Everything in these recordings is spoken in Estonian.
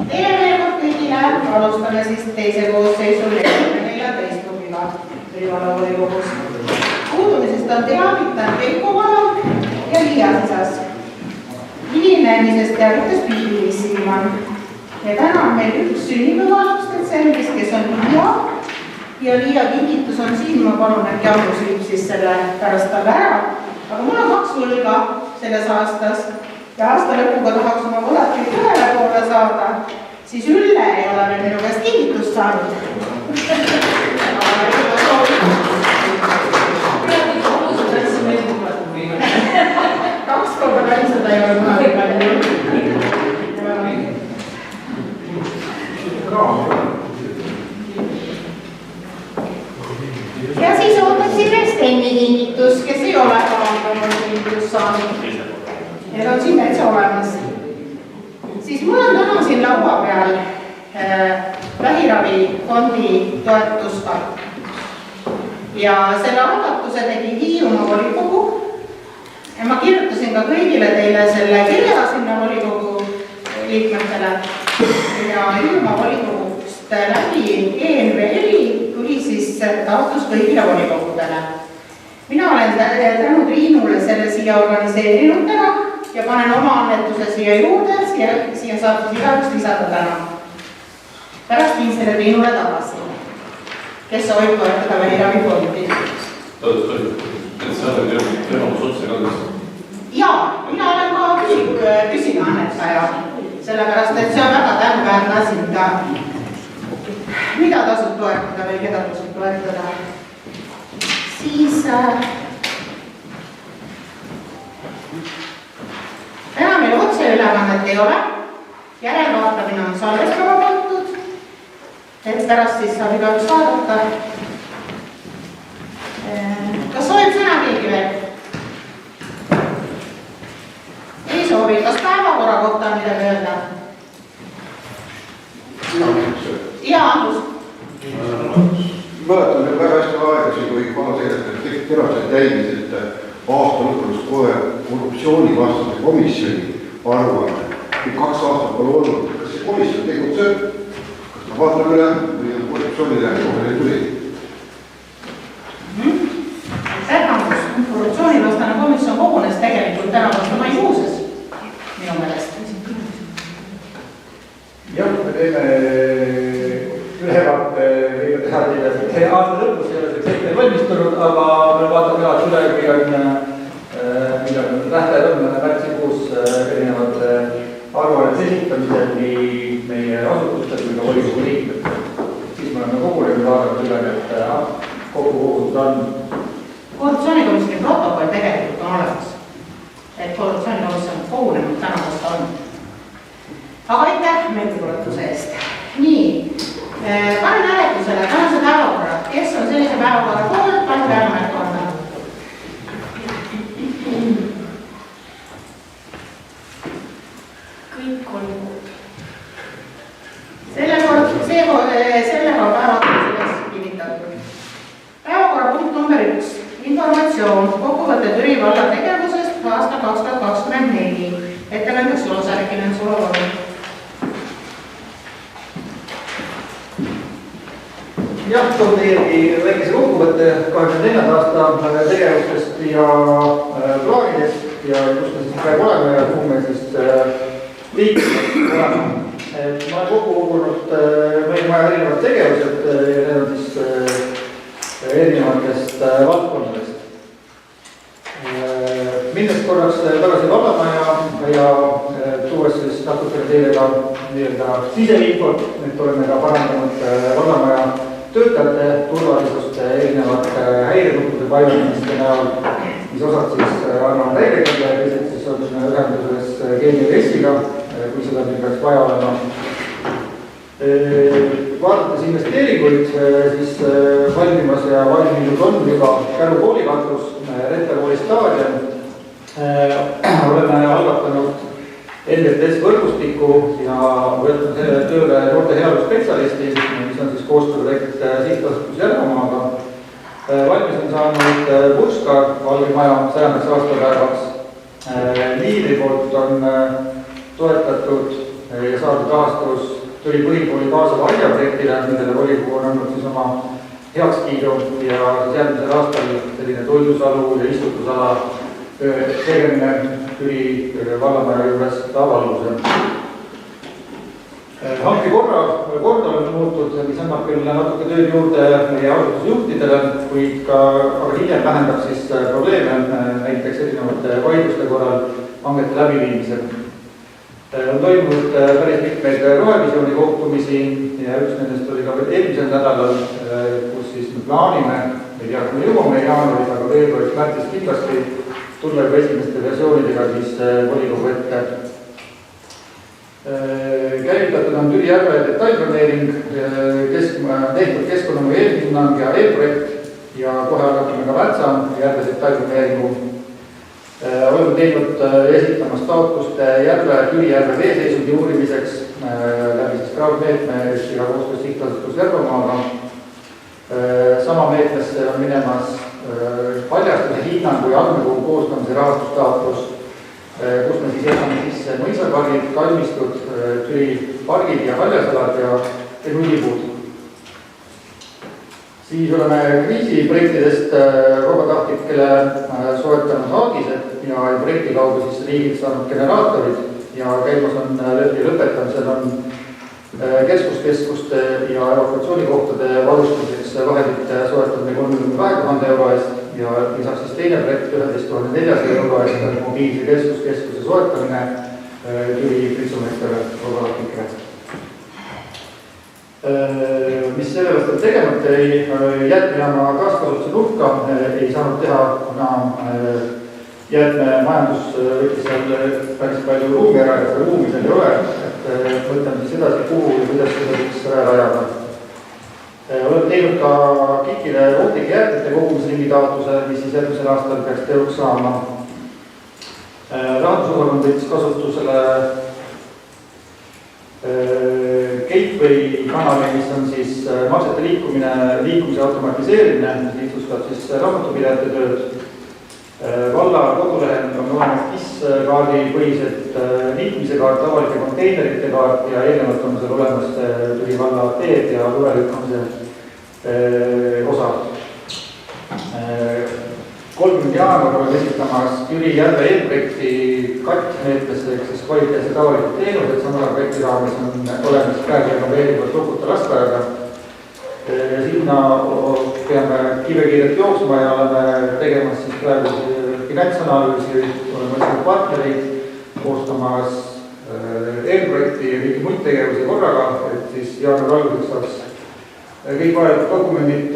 Teile veel kord kõigile alustame siis teise koosseisu 14. tunniga Liivallavolikogus. Puudumisest on teavitanud Veiko Valo ja Liia Sisas. Hilinemisest teavitas Piilis Silman. Ja täna on meil üks sünnipäevalaks detsembris, kes on Liia. Ja Liia kingitus on siin, ma palun, et Jaanus viib siis selle pärast talle ära. Aga mul on 2 võlga selles aastas. Ja aasta lõpuga tahaks oma võlatil ühele poole saada, siis Ülle ei ole veel minu käest kingitust saanud. Kaks korda välisada ei ole kunagi palju. Ja siis ootaksin Stenni kingitus, kes ei ole kavandanud kingitust saanud. Need on siin täitsa olemas. Siis mul on täna siin laua peal vähiravifondi toetuskaart. Ja selle algatuse tegi Hiiumaa volikogu. Ja ma kirjutasin ka kõigile teile selle kirja sinna volikogu liikmetele. Ja Hiiumaa volikogust läbi ENVL-i tuli siis taotlus kõigile volikogudele. Mina olen tänu Triinule selle siia organiseerinud täna. Ja panen oma annetuse siia juurde, siia saab igaüks lisada täna. Pärast viin selle Triinule tagasi, kes soovib toetada vähiravifondi. Jaa, mina olen ka küsiga annetaja, sellepärast, et see on väga tänuväärne asi, mida tasub toetada või keda tasub toetada. Siis täna meil otseülekannet ei ole, järelvaatamine on salvestama pandud, et pärast siis saab igaüks vaadata. Kas soovib sõna keegi veel? Ei soovi, kas päevakorra kohta on midagi öelda? Jaa, Andrus. Mäletan veel väga hästi aegasid, kui maasekretär kõik terased täimis, et aasta lõpus kohe korruptsioonivastase komisjoni aruanne. 2 aastat pole olnud. Kas see komisjon tegutseb? Kas ta vaatab üle või on korruptsioonile kohe tuli? Tänamus, korruptsioonivastane komisjon kogunes tegelikult tänavuste maikuuses, minu meelest. Jah, me teeme ülevaate võime teha teile aasta lõpus, ei ole selleks ette valmistunud, aga me vaatame jaoks üle, millal tähtajad on märtsikuus erinevate aruannete esitamisel nii meie asutustel kui ka volikogu liikmetel. Siis me oleme kogunenud vaadanud üle, et kokku kogutud on. Korruptsioonikomisjoni protokoll tegelikult on olemas. Et korruptsioonikomisjon kogunenud tänavast on. Aga aitäh meeldetuletuse eest. Nii, panen hääletusele tänase päevakorra. Kes on sellise päevakorra poolt, panen päevamärk korda. Kõik on poolt. Sellega on päevakorra selles kinnitatud. Päevakorrapunkt number 1. Informatsioon. Kokkuvõte Türi valla tegevusest aasta 2024. Ettekandjaks Loosärkinen, sulle palun. Jah, toon teiegi väikese kokkuvõtte 24. aasta tegevustest ja plaanidest ja kus me siis praegu oleme ja kuhu me siis liikunud olema. Ma olen kokku kogunud meie maja erinevad tegevused ja need on siis erinevatest valdkondadest. Minnes korraks tagasi vallamaja ja tuues siis natukene teile ka siseinfot, et oleme ka parandanud vallamaja töötajate turvalisust erinevate häirenukkude paigaldamiste näol, mis osad siis annavad häirekella ja teised siis on ühenduses GNRS-iga, kui seda meil peaks vaja olema. Vaadates investeeringuid, siis valmimas ja valminud on juba Käru koolikatus, Retta kooli staadion. Oleme algatanud NDTS võrgustiku ja võtnud selle tööle noorte heaolusspetsialisti, mis on siis koostööprojekt sihtasutus Järvamaaga. Valmis on saanud Purska Valge Maja 100. aastapäevaks. Liidri poolt on toetatud ja saadud rahastus tuli põhikooli kaasava aiaprojektile, millele volikogu on andnud siis oma heakskiidu ja järgmisel aastal selline toidlusalu ja istutusala tegemine tuli vallamaja juures tavaluse. Hanke korda on muutud, mis annab küll natuke tööd juurde meie asutusjuhtidele, kuid aga hiljem vähendab siis probleeme näiteks erinevate vaidluste korral hangete läbiviimisel. On toimunud päris mitmeid rohevisiooni kohtumisi ja üks nendest oli ka eelmisel nädalal, kus siis me plaanime, ei tea, kui me jõuame jaanuaris, aga veebruaris-märtsis kindlasti tulla juba esimeste versioonidega siis volikogu ette. Käivitatud on Türi järve detailplaneering, tehtud keskkonnamõju eelhinnang ja eelprojekt ja kohe algatame ka Väätsa järve detailplaneeringu. Oleme teinud esitamas taotluste Türi järve veeseisundi uurimiseks läbi siis kraavmeetme ja koostöös sihtasutus Järvamaaga. Sama meetmesse on minemas paljastuse hinnangu ja andmekogu koostamise rahastustaotlus, kus me siis jätame sisse mõisapargid, kalmistud, Türi pargid ja haljasalad ja nullipuud. Siis oleme kriisiprojektidest vabatahtlikele soetanud haagised ja projekti kaudu siis riigilt saanud generaatorid ja käimas on lõpetamisel on keskuste ja evakuatsioonikohtade varustuseks vahendite soetamine 32 000 € eest ja lisaks siis teine projekt 11 400 € eest mobiilse keskuse soetamine Türi Pritsumeestele vabatahtlikele. Mis sellepärast, et tegemata jäätmejaama taaskasutuse nurka ei saanud teha, kuna jäätmemajandus võttis seal päris palju ruumi ära ja seda ruumi seal ei ole, et mõtleme siis edasi, kuhu ja kuidas seda võiks rajada. Oleme teinud ka KIK-ile ohtlike jäätmete kogumisringi taotluse, mis siis järgmisel aastal peaks teoks saama. Rahandusosakond võttis kasutusele Gateway kanali, mis on siis maksete liikumise automatiseerimine, mis lihtsustab siis raamatupidajate tööd. Valla kodulehel on olemas KIS-kaardi põhiselt liikumise kaart, avalike konteinerite kaart ja eelnevalt on seal olemas Türi valla teed ja luvelükkamise osa. 30 jaanuar oleme esitamas Türi järve eelprojekti kattmeetmesse, ehk siis kvaliteetsed avalikud teenused, samal projekti raames on olemas praegu renoveerivad Lukuta lasteaeda. Sinna peame kiirekiirelt jooksma ja oleme tegemas siis praegu finantsanalüüsi, oleme võtnud partnereid, koostamas eelprojekti ja kõiki muid tegevusi korraga, et siis jaanuari alguseks saaks kõik vajalikud dokumendid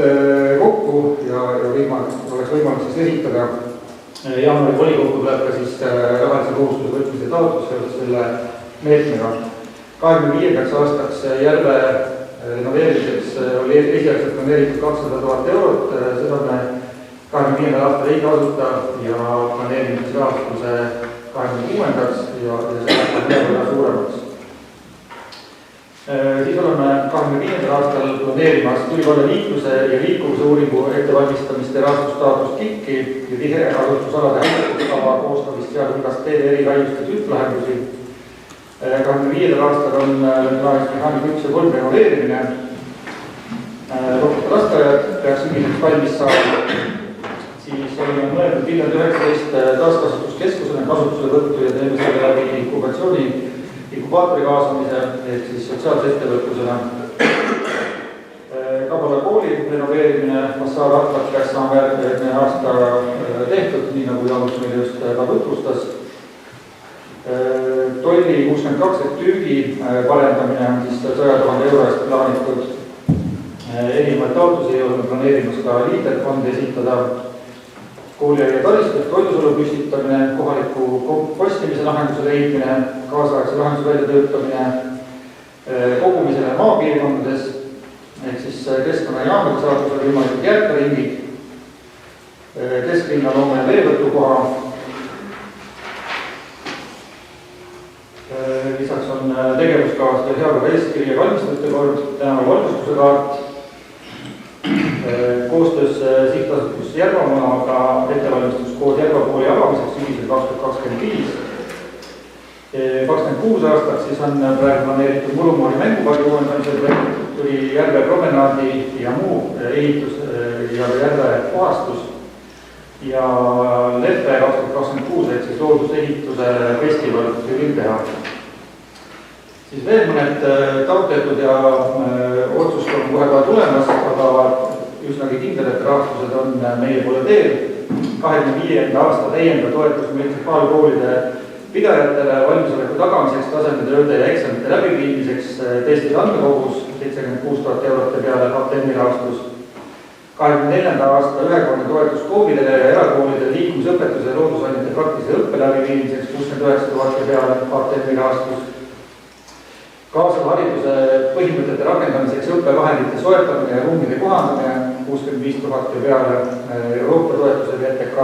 kokku ja oleks võimalik siis esitada. Jaanuari volikogu tuleb ka siis rahalise kohustuse võtmise taotlus seoses selle meetmega. 25. aastaks järve renoveerimiseks oli esialgselt planeeritud 200 000 €, seda me 25. aastal ei kasuta ja planeerime siis rahastuse 26. ja seda on suuremaks. Siis oleme 25. aastal planeerimas Türi valla liikluse ja liikuvuse uuringu ettevalmistamist ja rahastustaotlust KIK-i ja tiheasustusalade hangekava koostamist sealhulgas teede erikaiuste tüüplahendusi. 25. aastal on plaanis mehaanika 1 ja 3 renoveerimine. Lukuta lasteaiad peaks sügiseks valmis saama. Siis oleme mõeldud Viljandi 19 taaskasutuskeskusena kasutusele võttu ja teeme selle läbi inkubaatori kaasamise ehk siis sotsiaalse ettevõtlusena. Kabala kooli renoveerimine, Massaav-Atlat peaks saama järgmine aasta tehtud, nii nagu Jaanus meile just ka tutvustas. Tolli 62 tüügi parendamine on siis 100 000 € eest plaanitud. Erinevaid taotlusi oleme planeerimas ka liiterfondi esitada. Kooliaia taristust toidusolu püstitamine, kohaliku kompostimise lahenduse leidmine, kaasaegse lahenduse väljatöötamine, kogumisele maapiirkondades, ehk siis keskkonnajaamade saatusel võimalikud jäätmeringid, kesklinna loome veevõtukoha. Lisaks on tegevuskavas heakorra eeskiri ja valmistute kord, tänava valgustuse kaart. Koostöös sihtasutus Järvamaaga ettevalmistus koos Järva kooli avamiseks sügisel 2025. 26 aastaks siis on praegu planeeritud Murumoori mängupargi uuendamise projekt, tuli järve promenaadi ja muu ehitus ja järve puhastus ja leppe 2026 ehk siis loodusehituse festival Türil teha. Siis veel mõned taotletud ja otsust on kohe ka tulemas, aga üsnagi kindel, et rahastused on meie poole teel. 25. aasta täiendav toetus munitsipaalkoolide pidajatele valmisoleku tagamiseks, tasemetööde ja eksamite läbiviimiseks testide andmekogus 76 000 eurot peale HTM-i rahastus. 24. aasta ühekordne toetus koolidele ja erakoolide liikumisõpetuse ja loodusainete praktilise õppe läbiviimiseks 69 000 peale HTM-i rahastus. Kaasava hariduse põhimõtete rakendamiseks õppevahendite soetamine ja ruumide kohandamine 65 000 peale Euroopa toetusel ETK.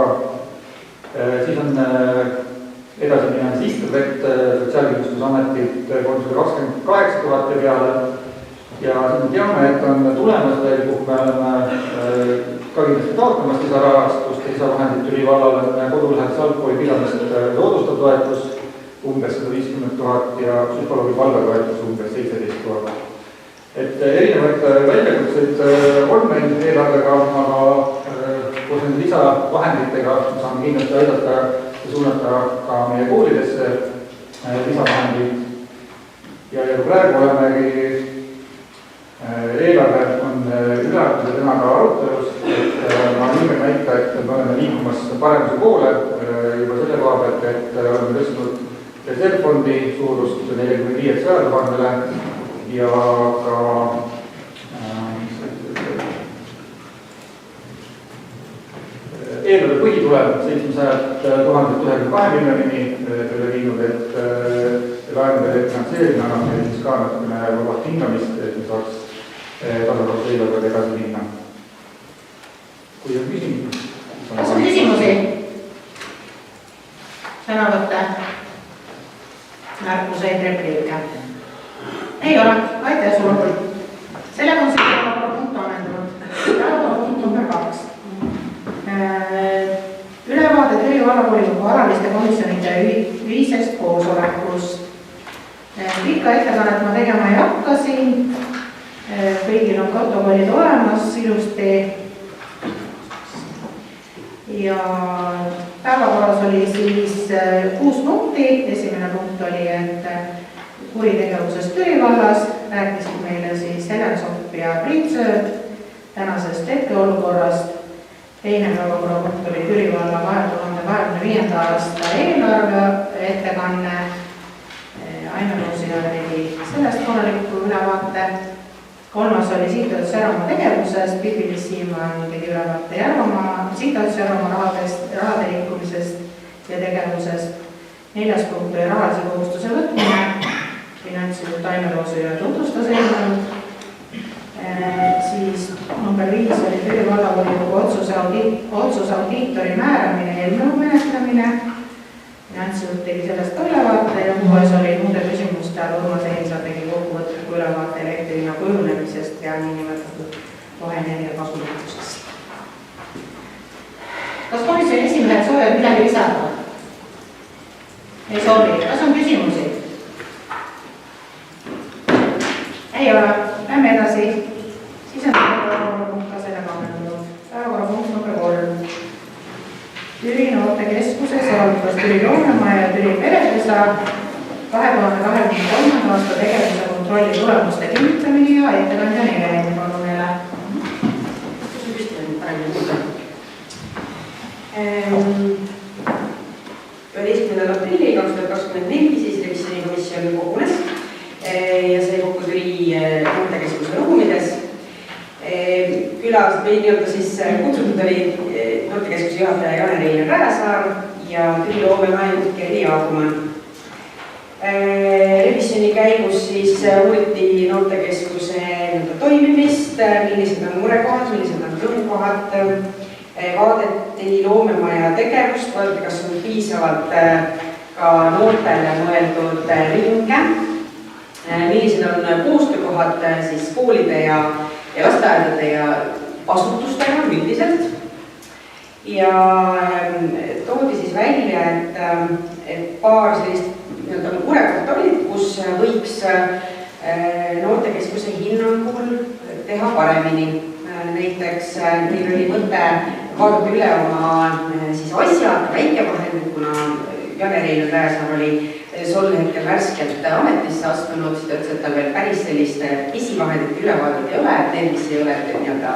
Siis on edasi minev sisseprojekt Sotsiaalkindlustusametilt 328 000 peale ja siis me teame, et on tulemas veel, kuhu me oleme ka kindlasti taotlemas lisarahastust ja lisavahendid Türi vallal on kodulähedase algkooli pidamist soodustav toetus umbes 150 000 ja psühholoogi palgatoetus umbes 17 000. Et erinevaid väljakutseid on meil eelarvega, aga koos nende lisavahenditega saame kindlasti aidata ja suunata ka meie koolidesse lisavahendid. Ja praegu olemegi eelarve on ülearvuse tänaga arutelus, et ma julgen väita, et me oleme liikumas paremuse poole juba selle koha pealt, et oleme tõstnud reservfondi suurust 45 000 ja ka eelarve põhitulem 700 000 1,2 miljonini üle viinud, et laenude finantseerimine annab meil siis ka natukene vabat hingamist, et me saaks tasakaalus eelarvega edasi minna. Kui on küsimus? Kas on küsimusi? Sõnavõtte? Märkuseid, repliike? Ei ole, aitäh sulle. Sellega on see päevakorrapunkt ammendunud. Päevakorrapunkt number 2. Ülevaade Türi vallavolikogu alaliste komisjonide ühisest koosolekust. Pikka ettekannet ma tegema ei hakka siin. Kõigil on protokollid olemas ilusti. Ja päevakorras oli siis 6 punkti. Esimene punkt oli, et kuritegevusest Türi vallas rääkisid meile siis Helen Sopp ja Priit Sööd tänasest hetkeolukorrast. Teine päevakorrapunkt oli Türi valla 2025. aasta eelarve ettekanne. Aino Roosina tegi sellest korraliku ülevaate. Kolmas oli Sihtasutus Järvamaa tegevusest, Pipilis Siimann tegi ülevaate Sihtasutus Järvamaa rahade liikumisest ja tegevusest. 4. punkt oli rahalise kohustuse võtmine. Finantsjuht Aino Roosina tutvustas eelnõu. Siis number 5 oli Türi vallavolikogu otsuse audiitori määramine ja eelnõu menetlemine. Finantsjuht tegi sellest ülevaate ja 6. oli muude küsimuste all Urmas Einsaar tegi kokkuvõtliku ülevaate elektrina kujunemisest ja niinimetatud roheenergia kasutusest. Kas komisjoni esimehel soovivad midagi lisada? Ei soovi. Kas on küsimusi? Ei ole. Lähme edasi. Siis on päevakorrapunkt ka sellega ammendunud. Päevakorrapunkt number 3. Türi noortekeskuses arutas Türi Loomemaja ja Türi Perepesa 2023. aasta tegevuse kontrolli tulemuste kinnitamine ja ettekandja Nele Palunele. 11. aprillil 2024 siis revisjonikomisjon kogunes ja sai kokku Türi noortekeskuse ruumides. Külas või nii-öelda siis kutsutud oli noortekeskuse juhataja Jane-Reiner Rääsaar ja Türi Loomemaja juht Kerli Jaagumann. Revisjoni käigus siis uuriti noortekeskuse toimimist, millised on murekohad, millised on töökohad, vaadati Loomemaja tegevust, vaadati, kas on piisavalt ka noortele mõeldud ringe, millised on koostöökohad siis koolide ja lasteaedade ja asutustega üldiselt. Ja toodi siis välja, et paar sellist võiks noortekeskuse hinnangul teha paremini. Näiteks meil oli mõte vaadata üle oma asjad, väikevahendid, kuna Jane-Rein Rääsaar oli sol hetkel värskelt ametisse astunud, siis ta ütles, et tal veel päris selliste pisivahendite ülevaadet ei ole, et need, mis ei ole nii-öelda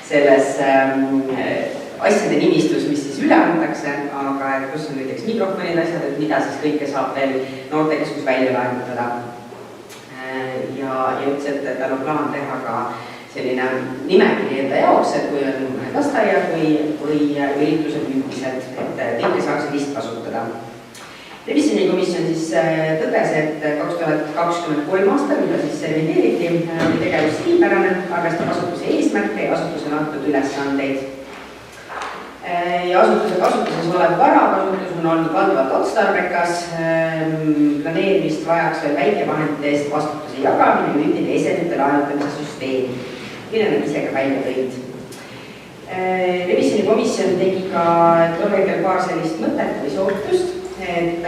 selles asjade nimistus, mis siis üle antakse, aga et kus on näiteks mikrofonid asjad, et mida siis kõike saab veel noortekeskus välja laenutada. Ja ütles, et tal on plaan teha ka selline nimekiri enda jaoks, et kui on lasteaia või üritused müümised, et kõike saaks ristkasutada. Revisjonikomisjon siis tõdes, et 2023 aastal, mida siis revideeriti, oli tegevus sihipärane, arvestab asutuse eesmärke ja asutusele antud ülesandeid. Ja asutuse kasutuses olev varakasutus on olnud valdavalt otstarbekas, planeerimist vajaks veel väikevahendite eest vastutuse jagamine, üldine esemete laenutamise süsteem, mille nad ise ka välja tõid. Revisjonikomisjon tegi ka tollekel paar sellist mõtet või soovitust, et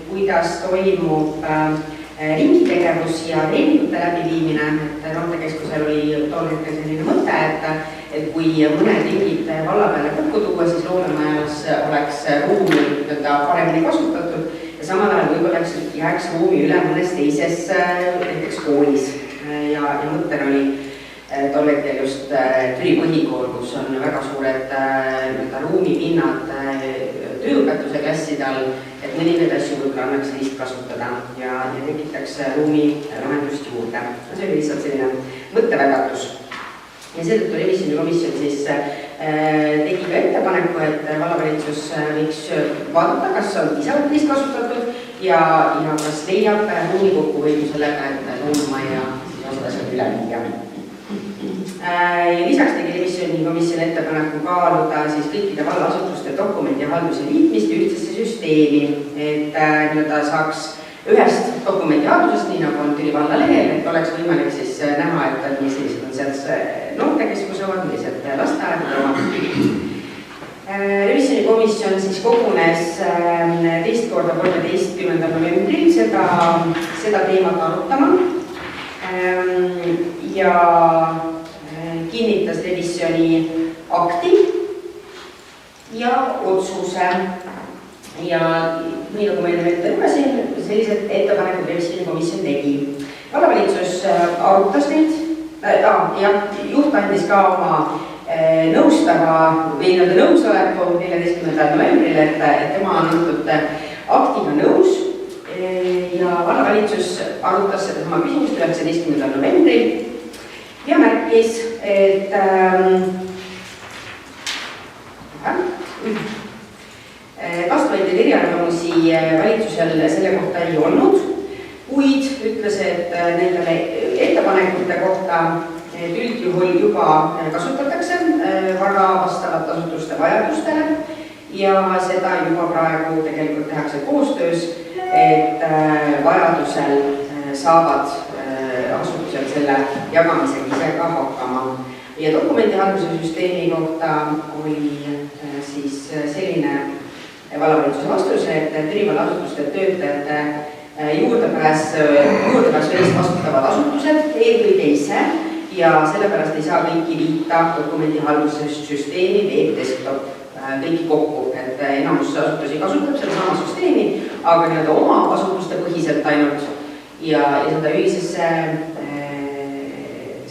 kuidas toimub ringitegevus ja treeningute läbiviimine, et noortekeskusel oli tol hetkel selline mõte, et kui mõned ringid valla peale kokku tuua, siis loomemajas oleks ruumi paremini kasutatud ja samal ajal võib-olla jääks ruumi üle mõnes teises näiteks koolis. Ja mõttena oli tol hetkel just Türi põhikool, kus on väga suured ruumipinnad tööõpetuse klasside all, et mõningaid asju võib-olla annaks lihtsalt kasutada ja tekitaks ruumi lahendust juurde. See oli lihtsalt selline mõttevägatus. Ja seetõttu revisjonikomisjon siis tegi ka ettepaneku, et vallavalitsus võiks vaadata, kas on piisavalt ristkasutatud ja kas leiab ruumi kokkuhoidu sellega, et loomamaja asjad üle viia. Ja lisaks tegi revisjonikomisjon ettepaneku kaaluda siis kõikide vallaasutuste dokumendi ja halduse liitmist ühtsesse süsteemi, et saaks ühest dokumendihaldusest, nii nagu on Türi valla lehel, et oleks võimalik siis näha, et millised on sealt noortekeskuse omad, millised lasteaedade omad. Revisjonikomisjon siis kogunes teist korda 13. novembril seda teemat arutama ja kinnitas revisjoni akti ja otsuse. Ja nii nagu ma ette lugesin, sellised ettepanekud revisjonikomisjon tegi. Vallavalitsus arutas neid, juht andis ka oma nõustava või nõusoleku 14. novembril, et tema on antud aktiga nõus ja vallavalitsus arutas seda sama küsimust 19. novembril ja märkis, et vastavaid eriarvamusi valitsusel selle kohta ei olnud, kuid ütles, et nendele ettepanekute kohta üldjuhul juba kasutatakse vara vastavalt asutuste vajadustele ja seda juba praegu tegelikult tehakse koostöös, et vajadusel saavad asutused selle jagamisega ise ka hakkama. Ja dokumendihalduse süsteemi kohta oli siis selline vallavalitsuse vastus, et Türi valla asutuste töötajate juurdepääs eest vastutavad asutused eelkõige ise ja sellepärast ei saa kõiki liita dokumendihalduse süsteemi veeb-desktop kõiki kokku, et enamus asutusi kasutab selle sama süsteemi, aga oma asutuste põhiselt ainult ja seda ühisesse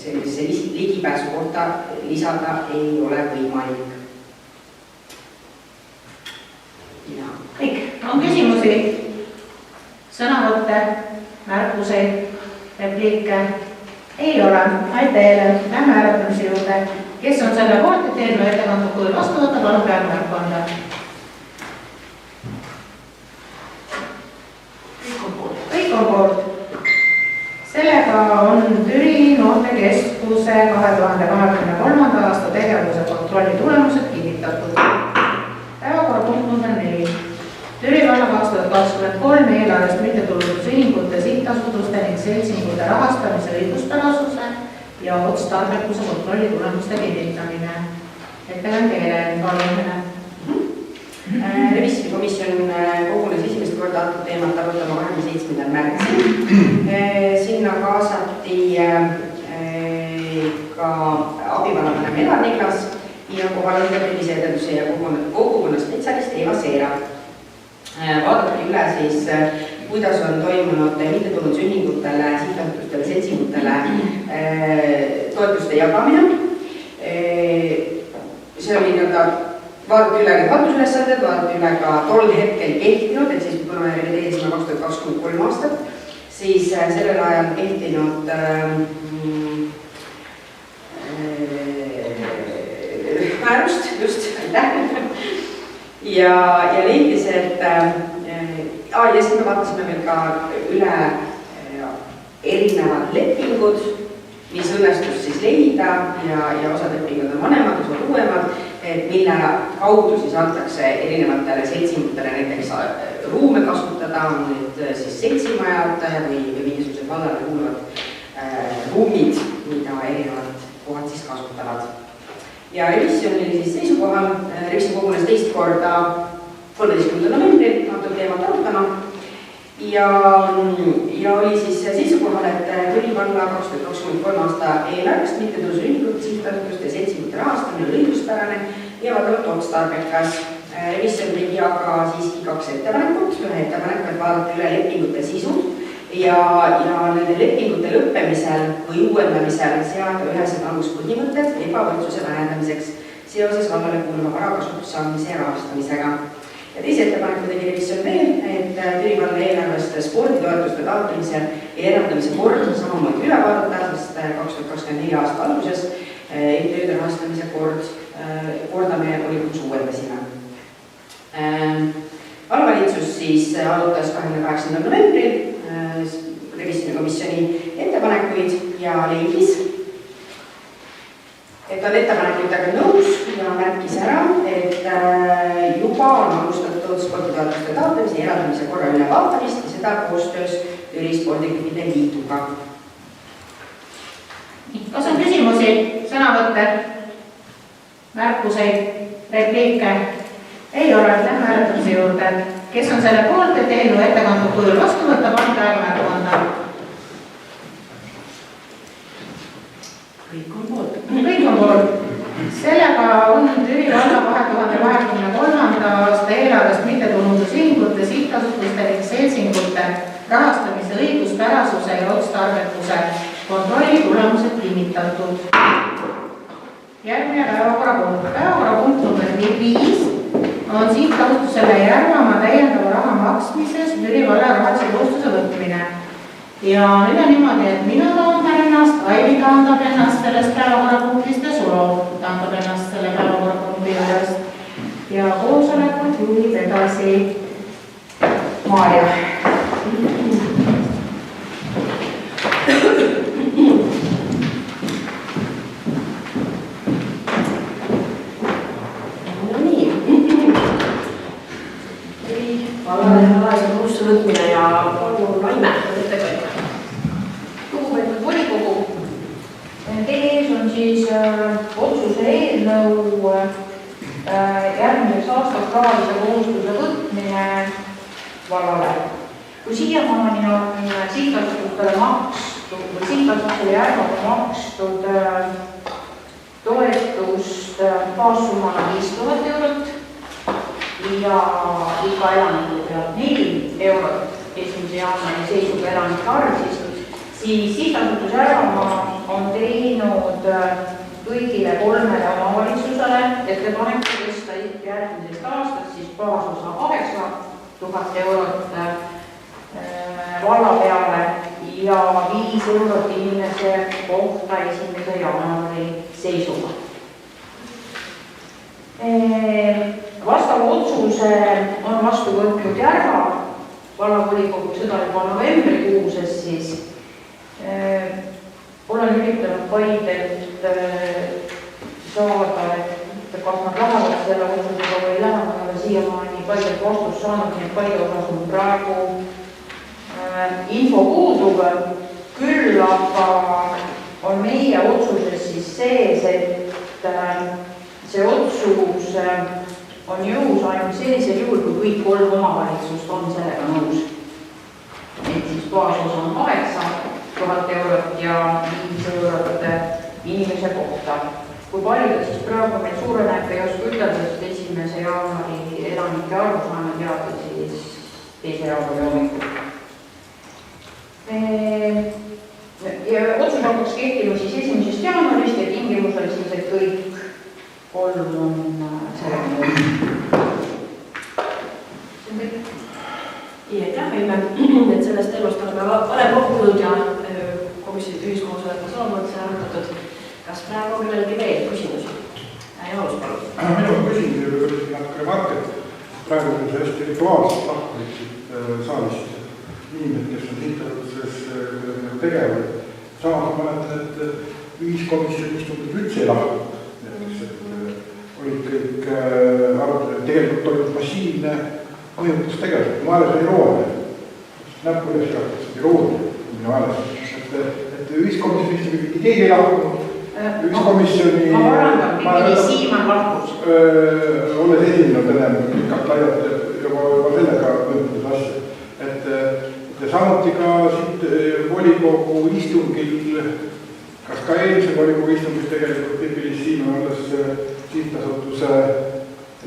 sellisesse ligipääsu kohta lisada ei ole võimalik. Kõik, on küsimusi, sõnavõtte, märkuseid, repliike? Ei ole. Aitäh, lähme hääletamise juurde. Kes on selle poolt, et eelnõu ettekantud kujul vastu võtta, palun peale märkonda. Kõik on poolt. Sellega on Türi noortekeskuse 2023. aasta tegevuse kontrolli tulemused kinnitatud. Päevakorrapunkt number 4. Türi valla 2023 eelarvest mittetulundusühingute, sihtasutuste ning seltsingute rahastamise õiguspärasuse ja otstarbekuse kontrolli tulemuste kinnitamine. Ettekandja Helen Kalmine. Revisjonikomisjon kogunes 1. korda antud teemat arutama 27. märtsil. Sinna kaasati ka abivallavanem Elar Niklas ja kohal oli ka terviseedenduse ja kogukonna spetsialist Eva Seera. Vaadati üle siis, kuidas on toimunud mittetulundusühingutele, sihtasutustele, seltsingutele toetuste jagamine. See oli vaadati üle ka haldusülesanded, vaadati üle ka tol hetkel kehtinud, et siis kuna me revideerisime 2023 aastat, siis sellel ajal kehtinud määrust, just, ja leidis, et ja siis me vaatasime veel ka üle erinevad lepingud, mis õnnestus siis leida ja osad lepingud on vanemad, osad uuemad, mille kaudu siis antakse erinevatele seltsimutele näiteks ruume kasutada, on nüüd siis seltsimajad või mingisugused vallale kuuluvad ruumid, mida erinevad kohad siis kasutavad. Ja revisjon oli siis seisukohal, revisjon kogunes teist korda 13. novembril antud teemat arutama ja oli siis seisukohal, et Türi valla 2023 aasta eelarvest mittetulundusühingute, sihtasutuste ja seltsimute rahastamine on õiguspärane ja vaadavalt otstarbekas. Revisjon tegi aga siiski 2 ettepanekut, ühe ettepaneku, et vaadata üle lepingute sisud ja nende lepingute lõppemisel või uuendamisel seada ühesed aluspõhimõtted ebavõrdsuse vähendamiseks seoses vallale kuuluva vara kasutusse andmise ja rahastamisega. Ja teise ettepaneku tegi revisjon veel, et Türi valla eelarvest sporditoetuste taotlemise ja eraldamise kord samamoodi üle vaadata, sest 2024 aasta alguses tööde rahastamise korda me volikogus uuendasime. Vallavalitsus siis arutas 28. novembril revisjonikomisjoni ettepanekuid ja leidis, et on ettepanekutega nõus ja märkis ära, et juba on alustatud sporditoetuste taotlemise ja eraldamise korra ülevaatamist ja seda koostöös Türi spordiklubide liiduga. Kas on küsimusi, sõnavõtte, märkuseid, repliike? Ei ole, lähme hääletamise juurde. Kes on selle poolt, et eelnõu ettekantud kujul vastu võtta, pange aega märku anda? Kõik on poolt. Kõik on poolt. Sellega on Türi valla 2023. aasta eelarvest mittetulundusühingute, sihtasutuste ning seltsingute rahastamise õiguspärasuse ja otstarbekuse kontrolli tulemused kinnitatud. Järgmine päevakorrapunkt. Päevakorrapunkt number 5 on sihtasutusele Järvamaa täiendava raha maksmises Türi valla rahalise kohustuse võtmine. Ja nüüd on niimoodi, et mina taandan ennast, Aivi taandab ennast sellest päevakorrapunktist ja Sulo taandab ennast selle päevakorrapunkti juurest. Ja koosolekut juhib edasi Maarja. Rahalise kohustuse võtmine ja Laime ettekandja. Lugupeetud volikogu, teie ees on siis otsuse eelnõu järgmiseks aastaks rahalise kohustuse võtmine vallale. Kui siiamaani on sihtasutustele makstud või sihtasutustele Järvamaa makstud toetust baassummana 5000 eurot ja iga elaniku pealt 4 eurot 1. jaanuari seisuga elanike arv, siis sihtasutus Järvamaa on teinud kõigile 3 omavalitsusele ettepaneku tõsta järgmisest aastast siis baasosa 8000 eurot valla peale ja 5 eurot inimese kohta 1. jaanuari seisuga. Vastava otsuse on vastu võtnud Järva vallavolikogu, seda juba novembrikuuses siis. Olen üritanud Paidelt saada, et kas nad lähevad selle otsusega või ei lähe, ma ei ole siiamaani Paidelt vastust saanud, nii et Paide osas on praegu info puudub. Küll aga on meie otsuses siis sees, et see otsus on jõus ainult sellisel juhul, kui kõik 3 omavalitsust omavalitsusest on sellega nõus. Et siis baasosa on 8000 eurot ja 5 eurot inimese kohta. Kui palju ta siis praegu meil suureneb, ei oska ütelda, sest 1. jaanuari elanike arvu saame teada siis 2. jaanuari hommikul. Ja otsus hakkaks kehtima siis 1. jaanuarist ja tingimus oli siis, et kõik 3 on sellega nõus. Jah, et sellest teemast oleme varem kohtunud ja komisjoni ühiskoosolekus olnud see arutatud. Kas praegu on kellelgi veel küsimusi? Jaanus, palun. Minu küsimus oli natuke remark, et praegu on see hästi rituaalselt lahkusid saalist inimesed, kes on sihtasutuses tegevad. Samas ma mäletan, et ühiskomisjoni istungid üldse ei lahkunud. Olid kõik arutused, tegelikult toimub massiivne mõjutustegevus, mu hääles oli iroone. Näppu üles jaotas, iroone minu hääles. Et ühiskomisjoni istungid keegi ei lahkunud. Ühiskomisjoni... Ma varandan, kõigini Siimann lahkus. Olles esinenud ennem pikalt laialt juba sellega mõjutas asja. Et samuti ka siit volikogu istungil, kas ka eelmise volikogu istungil tegelikult Pipilis Siimann olles sihtasutuse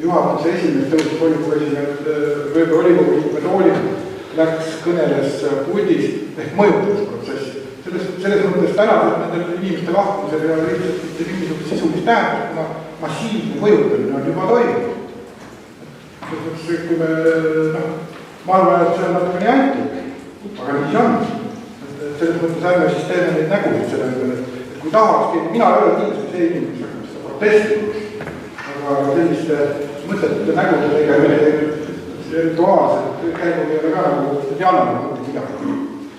juhatuse esimees tõusis volikogu esimees volikogu liikme toolist läks kõneles puldist ehk mõjutusprotsessi. Selles mõttes täna, et nendel inimeste lahkumisel ei ole lihtsalt mitte mingisugust sisulist tähendust, kuna massiivne mõjutamine on juba toimunud. Kui me, ma arvan, et see on natuke nii antlik, aga nii see on. Selles mõttes ärme siis teeme neid nägusid selle ümber, et kui tahaks, mina ei ole kindlasti see inimene, kes hakkab seda protesti, aga selliste mõtete nägude tegemine rituaalselt käigu ei ole ka nagu Jaanale mõtte midagi.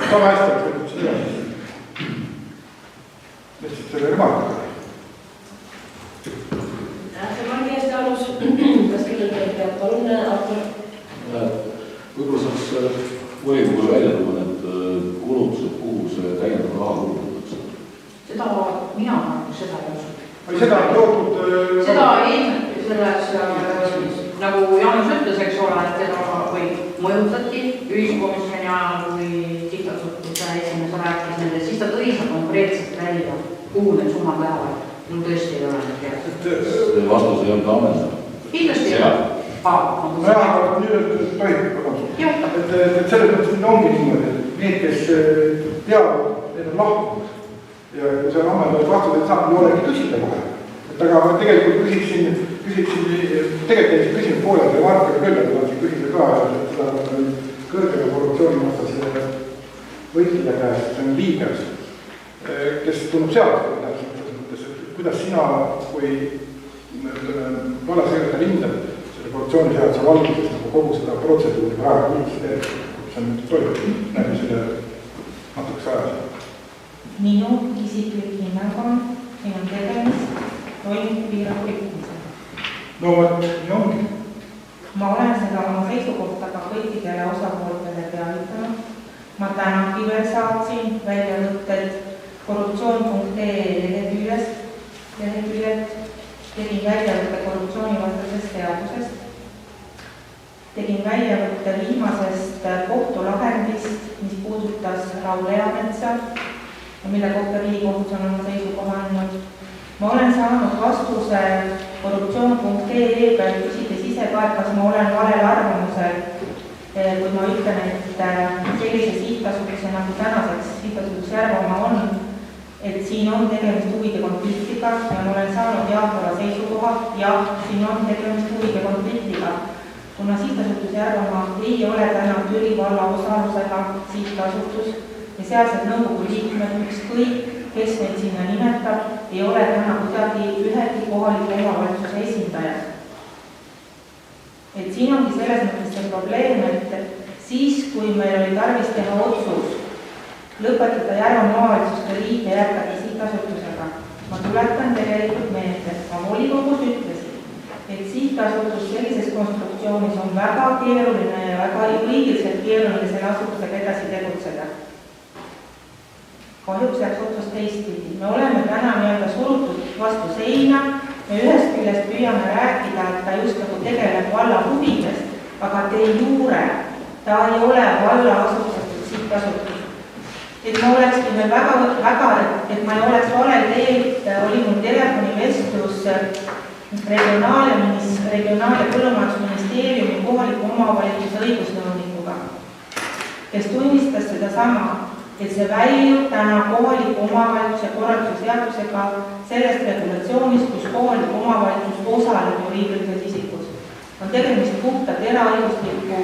Sama hästi oleks võtnud seda siis. Lihtsalt selle remarkaga. Remargi eest Jaanus, kas kellelgi peab palun autor? Võib-olla saaks volikogu välja tuua need kulutused, kuhu see täiendav raha kulutatakse? Seda mina arvan, seda ei usu. Seda on toodud... Seda ei selles, nagu Jaanus ütles, eks ole, et seda või mõjutati ühiskomisjoni ajal või sihtasutuse esimese rääkis nende, siis ta tõi konkreetselt välja, kuhu need summad lähevad. Mul tõesti ei ole need teada. See vastus ei olnud ammendav. Kindlasti ei ole. Aga nüüd tohib, et selles mõttes nüüd ongi niimoodi, et need, kes teavad, need on lahkunud. Ja kui see on ammendavad vastused saanud, ei olegi küsida kohe. Aga tegelikult küsiksin, tegelikult küsinud pooled remarkad küll, et on siin küsida ka, et seda kõrgele korruptsioonivastase võitlija käest, see on Liigers, kes tunneb seadust, kuidas sina, kui valasekretär hindab selle korruptsiooniseaduse valguses nagu kogu seda protseduuri praegu üldse, kus on nüüd toimunud läbi selle natukese ajas. Minu isiklik hinnang on, siin on tegemist toimub piirav rikkumisega. No nii ongi. Ma olen seda oma seisukohta ka kõikidele osapooltele teavitanud. Ma tänagi veel saatsin väljavõtted korruptsioon.ee leheküljelt, tegin väljavõtte korruptsioonivastasest seadusest, tegin väljavõtte viimasest kohtulahendist, mis puudutas Raul Eametsa, mille kohta Riigikohus on oma seisukoha andnud. Ma olen saanud vastuse korruptsioon.ee peal küsides ise ka, et kas ma olen valel arvamusel, kui ma ütlen, et sellise sihtasutuse nagu tänaseks sihtasutus Järvamaa on, et siin on tegemist huvide konfliktiga ja ma olen saanud jaatava seisukoha, jah, siin on tegemist huvide konfliktiga. Kuna sihtasutus Järvamaa ei ole täna Türi valla osalusega sihtasutus ja sealsed nõukogu liikmed, ükskõik, kes meil sinna nimetab, ei ole täna kuidagi ühegi kohaliku omavalitsuse esindajad. Et siin ongi selles mõttes see probleem, et siis, kui meil oli tarvis teha otsus lõpetada Järvamaa omavalitsuste liit ja jätkata sihtasutusega, ma tuletan tegelikult meelde, ma volikogus ütlesin, et sihtasutus sellises konstruktsioonis on väga keeruline ja väga õigiliselt keeruline selle asutusega edasi tegutseda. Kahjuks jääks otsus teistpidi. Me oleme täna nii-öelda surutud vastu seina, me ühest küljest püüame rääkida, et ta just nagu tegeleb valla huvidest, aga de jure ta ei ole valla asutatud sihtasutus. Et ma olekski veel et ma ei oleks valel teel, oli mul telefonivestlus Regionaal- ja Põllumajandusministeeriumi kohaliku omavalitsuse õigusnõunikuga, kes tunnistas sedasama, et see väljub täna kohaliku omavalitsuse korralduse seadusega sellest regulatsioonist, kus kohaliku omavalitsus osaleb juriidilises isikus. On tegemist puhtalt eraõigusliku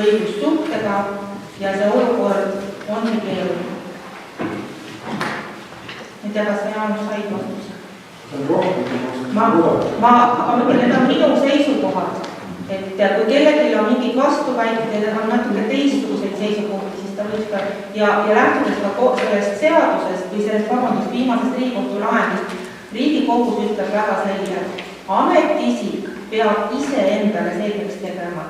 õigussuhtega ja see olukord ongi keeruline. Ei tea, kas Jaanus said vastuse? Need on minu seisukohad, et kui kellelgi on mingid vastuväited ja on natuke teistsuguseid seisukohti, siis ta võib ka ja lähtudes ka sellest seadusest või sellest viimasest Riigikohtu lahendist, Riigikohus ütleb väga selge, ametiisik peab iseendale selgeks tegema,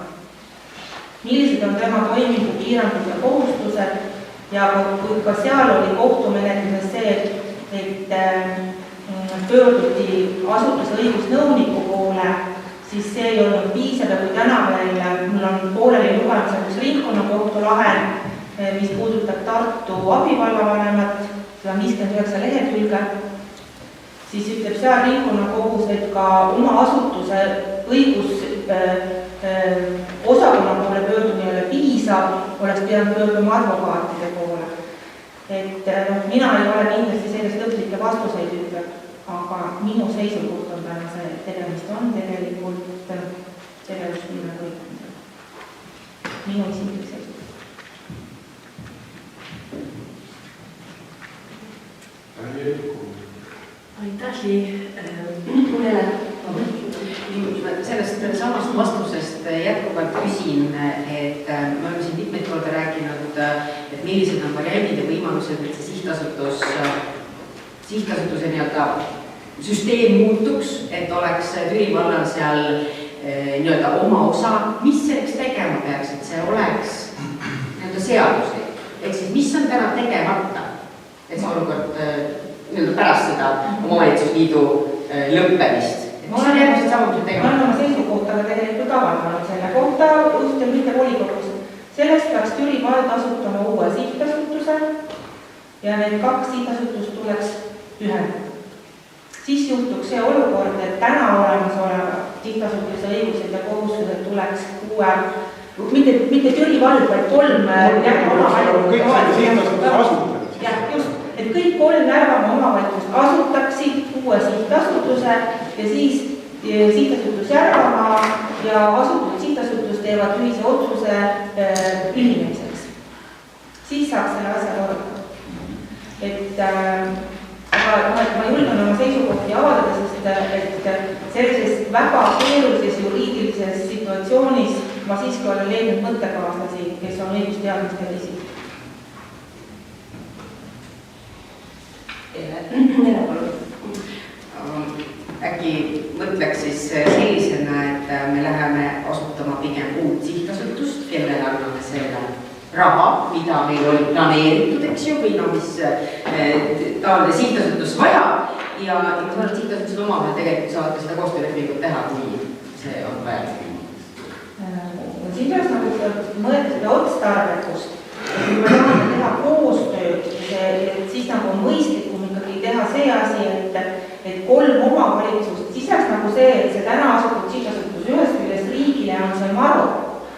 millised on tema toimingu piirangud ja kohustused ja kui ka seal oli kohtumenetluses see, et pöörduti asutuse õigusnõuniku poole, siis see ei olnud piisav ja kui täna veel mul on pooleli lugemisel üks ringkonnakohtu lahend, mis puudutab Tartu abivallavanemat, 59 lehekülge, siis ütleb seal ringkonnakohus, et ka oma asutuse osakonna poole pöördumine ei ole piisav, oleks pidanud pöörduma advokaatide poole. Et mina ei ole kindlasti sellest lõplikke vastuseid ütleb, aga minu seisukoht on täna see, et tegemist on tegelikult tegevusvõime võitmisega. Minu isiklik seisukoht. Aitäh, sellest samast vastusest jätkuvalt küsin, et me oleme siin mitmeid korda rääkinud, et millised on variandid ja võimalused, et see sihtasutuse nii-öelda süsteem muutuks, et oleks Türi vallal seal nii-öelda oma osa, mis selleks tegema peaks, et see oleks nii-öelda seaduslik. Ehk siis, mis on täna tegemata, et see olukord nii-öelda pärast seda omavalitsusliidu lõppemist. Mis on järgmised sammud tegema? Ma olen oma seisukohtaga tegelikult avaldanud selle kohta ühte mitte volikogus. Sellest peaks Türi vald asutama uue sihtasutuse ja need 2 sihtasutust tuleks ühendada. Siis juhtuks see olukord, et täna olemasoleva sihtasutuse õigused ja kohustused tuleks uue, mitte Türi vald, vaid 3 et kõik 3 Järvamaa omavalitsust asutaksid uue sihtasutuse ja siis sihtasutus Järvamaa ja asutud sihtasutus teevad ühise otsuse ühinemiseks. Siis saaks selle asja korraldada. Aga ma julgen oma seisukohti avaldada, sest sellises väga keerulises juriidilises situatsioonis ma siiski olen leidnud mõttekaaslasi, kes on õigusteadmistel isik. Äkki mõtleks siis sellisena, et me läheme asutama pigem uut sihtasutust, kellele anname selle raha, mida meil oli planeeritud, eks ju, või mis taoline sihtasutus vaja ja sihtasutused omavahel tegelikult saavad ka seda koostöölepingut teha, kui see on vajalik. Siin peaks nagu mõelda seda otstarbekust. Kui me tahame teha koostööd, siis nagu on mõistlikum ikkagi teha see asi, et 3 omavalitsust, siis jääks nagu see, et see täna asutud sihtasutus ühest küljest riigile on see MARO,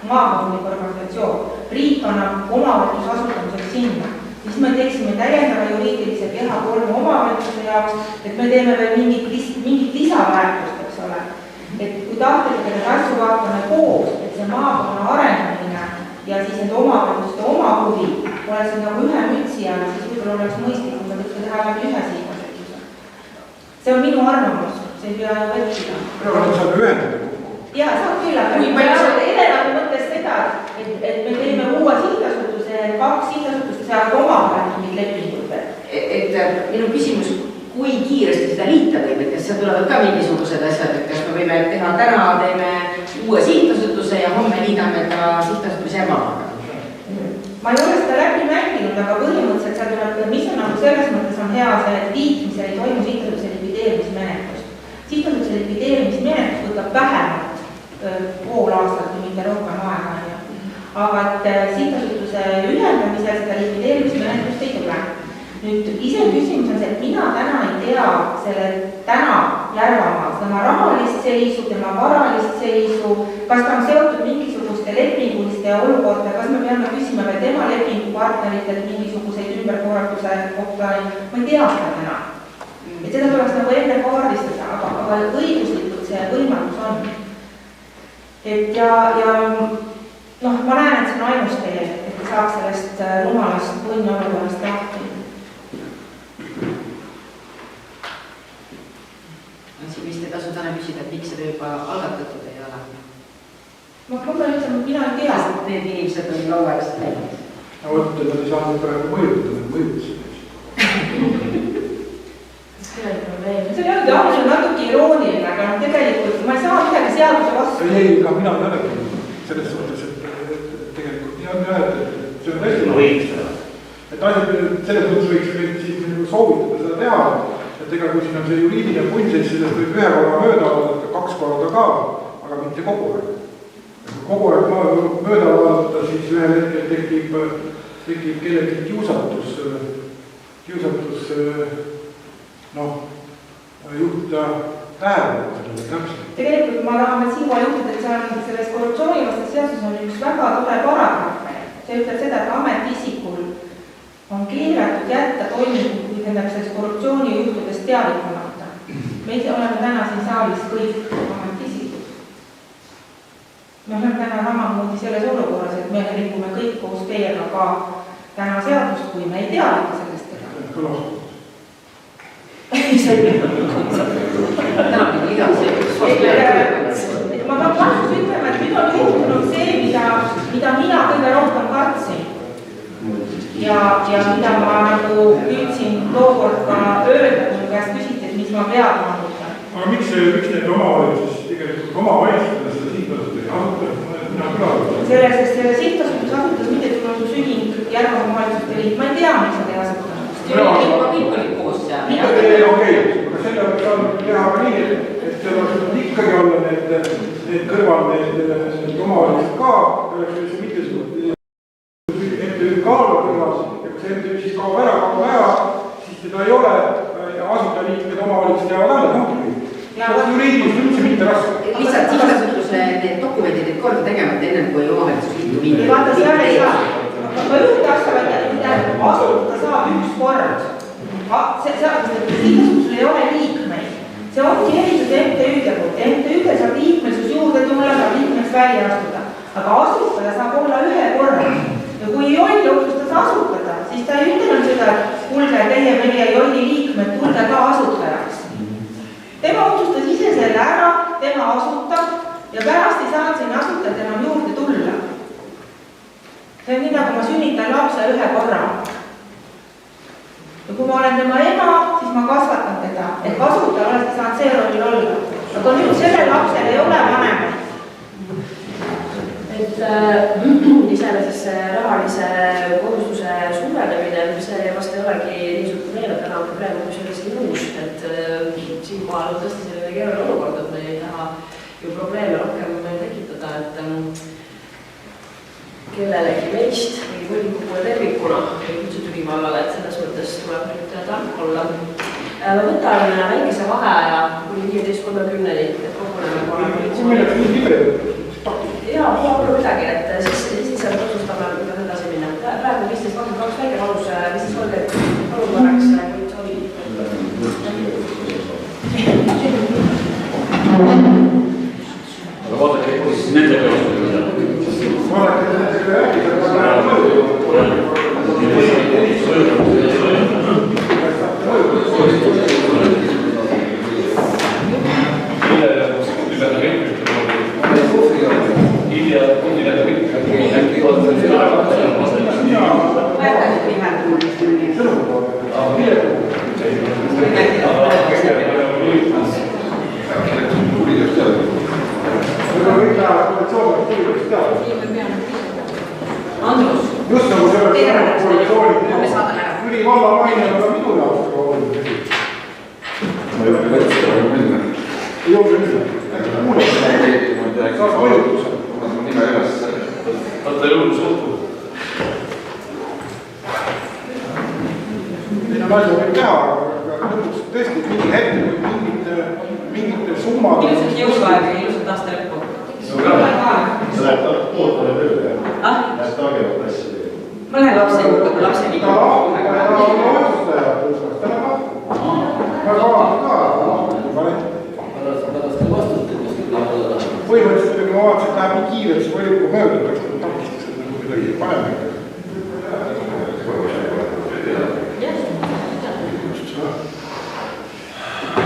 maakondlik organisatsioon. Riik annab omavalitsuse asutamiseks sinna. Siis me teeksime täiendava juriidilise keha 3 omavalitsuse jaoks, et me teeme veel mingit lisaväärtust, eks ole. Et kui tahtega need asju vaatame koos, et see maakonna arendamine ja siis need omavalitsuste oma huvi oleks nagu ühe mütsi all, siis võib-olla oleks mõistlikum, et võiks teha läbi ühe sihtasutuse. See on minu arvamus, see ei pea võtsida. Aga saab ühendada. Jaa, saab küll, aga Helena mõtles seda, et me teeme uue sihtasutuse, 2 sihtasutust saavad omavahel mingid lepingud. Et minu küsimus, kui kiiresti seda liita võib, et kas seal tulevad ka mingisugused asjad, et kas me võime teha täna, teeme uue sihtasutuse ja homme liidame ta sihtasutuse Järvamaaga? Ma ei ole seda läbi mänginud, aga põhimõtteliselt seal tuleb, mis on nagu selles mõttes on hea see, et liitmisel ei toimu sihtasutuse likvideerimismenetlust. Sihtasutuse likvideerimismenetlus võtab vähemalt pool aastat, mitte rohkem aega. aga et sihtasutuse ühendamisel seda likvideerimismenetlust ei tule. Nüüd ise küsimus on see, et mina täna ei tea selle Järvamaa, tema rahalist seisu, tema varalist seisu, kas ta on seotud mingisuguste lepinguliste olukordadega, kas me peame küsima veel tema lepingupartneritelt mingisuguseid ümberkorralduse kohta, ma ei tea seda täna. Et seda tuleks nagu enne kaardistada, aga õiguslikult see võimalus on. Et ja ma näen, et see on ainus tee, et saaks sellest rumalast põnnolukorrast lahti. Siin vist ei tasu täna küsida, et miks seda juba algatatud ei ole. Ma pean ütlema, et mina ei tea. Need inimesed on lauaelised läinud. No võtta, nad ei saanud praegu mõjutada, nad mõjutasid. See on jah natuke irooniline, aga tegelikult ma ei saa midagi seaduse vastu. Ei, ka mina ei ole selles suhtes, et tegelikult nii on jah, et see on hästi võiks. Et selles mõttes võiks siis soovitada seda teha. Et ega kui siin on see juriidiline punseis, sellest võib ühe korra mööda vaadata, 2 korda ka, aga mitte kogu aeg. Kui kogu aeg mööda vaadata, siis ühel hetkel tekib kellelgi kiusatus juhtida tähelepanu täpselt. Tegelikult ma tahan siinkohal juhtida, et see on selles korruptsioonivastas seaduses on üks väga tore paragrahv. See ütleb seda, et ametiisikul on keelatud jätta toimingut, kui tähendab selles korruptsioonijuhtudest teavitamata. Me oleme täna siin saalis kõik ametiisikud. Me oleme täna samamoodi selles olukorras, et me rikume kõik koos teiega ka täna seadust, kui me ei teavita sellest teda. Ma pean kahjuks ütlema, et nüüd on juhtunud see, mida mina kõige rohkem kartsin. Ja mida ma nagu püüdsin tookord ka öelda, kui mu käest küsiti, et mis ma pead mahutan. Aga miks need omavalitsus tegelikult omavalitsustele seda sihtasutust ei asuta? Selle sihtasutuse asutas mittetulundusühing Järvamaa omavalitsuste liit, ma ei tea, miks nad ei asutanud. Kõik olid koos seal. Okei, aga selle oleks saanud teha ka nii, et seal oleks ikkagi olla need kõrval need omavalitsused ka, oleks mitte MTÜ kaalu kõrvas, ja kui see MTÜ siis kaob ära, siis teda ei ole ja asutajaliikmed omavalitsused jäävad alla, juriidiliselt üldse mitte raske. Lihtsalt sihtasutuse need dokumendid need korda tegemata ennem kui omavalitsusliidu minna. Vaata, seal ei saa. Ma juhti asjale, et asutada saab üks kord. Sihtasutsusel ei ole liikmeid. See ongi erisus MTÜ-de poolt. MTÜ-de saab liikmesus juurde tulla, saab liikmeks välja astuda. Aga asutaja saab olla ühe korra. Ja kui Joll otsustas asutada, siis ta ei ütelnud seda, et kuulge, teie meie Jolli liikmed, tulge ka asutajaks. Tema otsustas ise selle ära, tema asutab ja pärast ei saanud sinna asutajad enam juurde tulla. See on nii, nagu ma sünnitan lapse ühe korra. Ja kui ma olen tema ema, siis ma kasvatan teda, et kasutajal olekski saanud see rollil olla. Aga nüüd sellel lapsel ei ole vanemaid. Iseenesest see rahalise kohustuse suurenemine, see vast ei olegi niisugune probleem, et täna on probleem, kui see olekski muus, et siinkohal on tõesti selline keeruline olukord, et me ei taha ju probleeme rohkem tekitada, et kellelegi meist või volikogule tervikuna ei kutsutud vallale, et selles mõttes tuleb nüüd tark olla. Ma võtan väikese vaheaja kuni 15:30, et koguneme korra. Jaa, mul on midagi, et siis otsustame, kuidas edasi minna. Praegu 15:22 väike valus, 15:30 palun korraks, kui soovi. Aga vaadake, kus nende peale Vaadake, nendega rääkida, Andrus. Just nagu selles koalitsioonid üli valla maine on minu jaoks väga oluline. Ei ole minna. Saab mõjutusel. Võtta juurde. nalja võib teha, aga lõpuks tõesti mingi hetkel mingid summad. Ilusat jõuluaega ja ilusat aasta lõppu. Sa lähed tootele tööle, jah? Lähed targemat asja tegema. Ma lähen lapse juurde, kui lapse viib. Ta on otsustaja, ta läheb lahti. Ma kavatsen ka. Põhimõtteliselt, kui ma vaatasin, et läheb nii kiirelt, siis võib möödudaks, et takistaks seda kuidagi paneme ikka.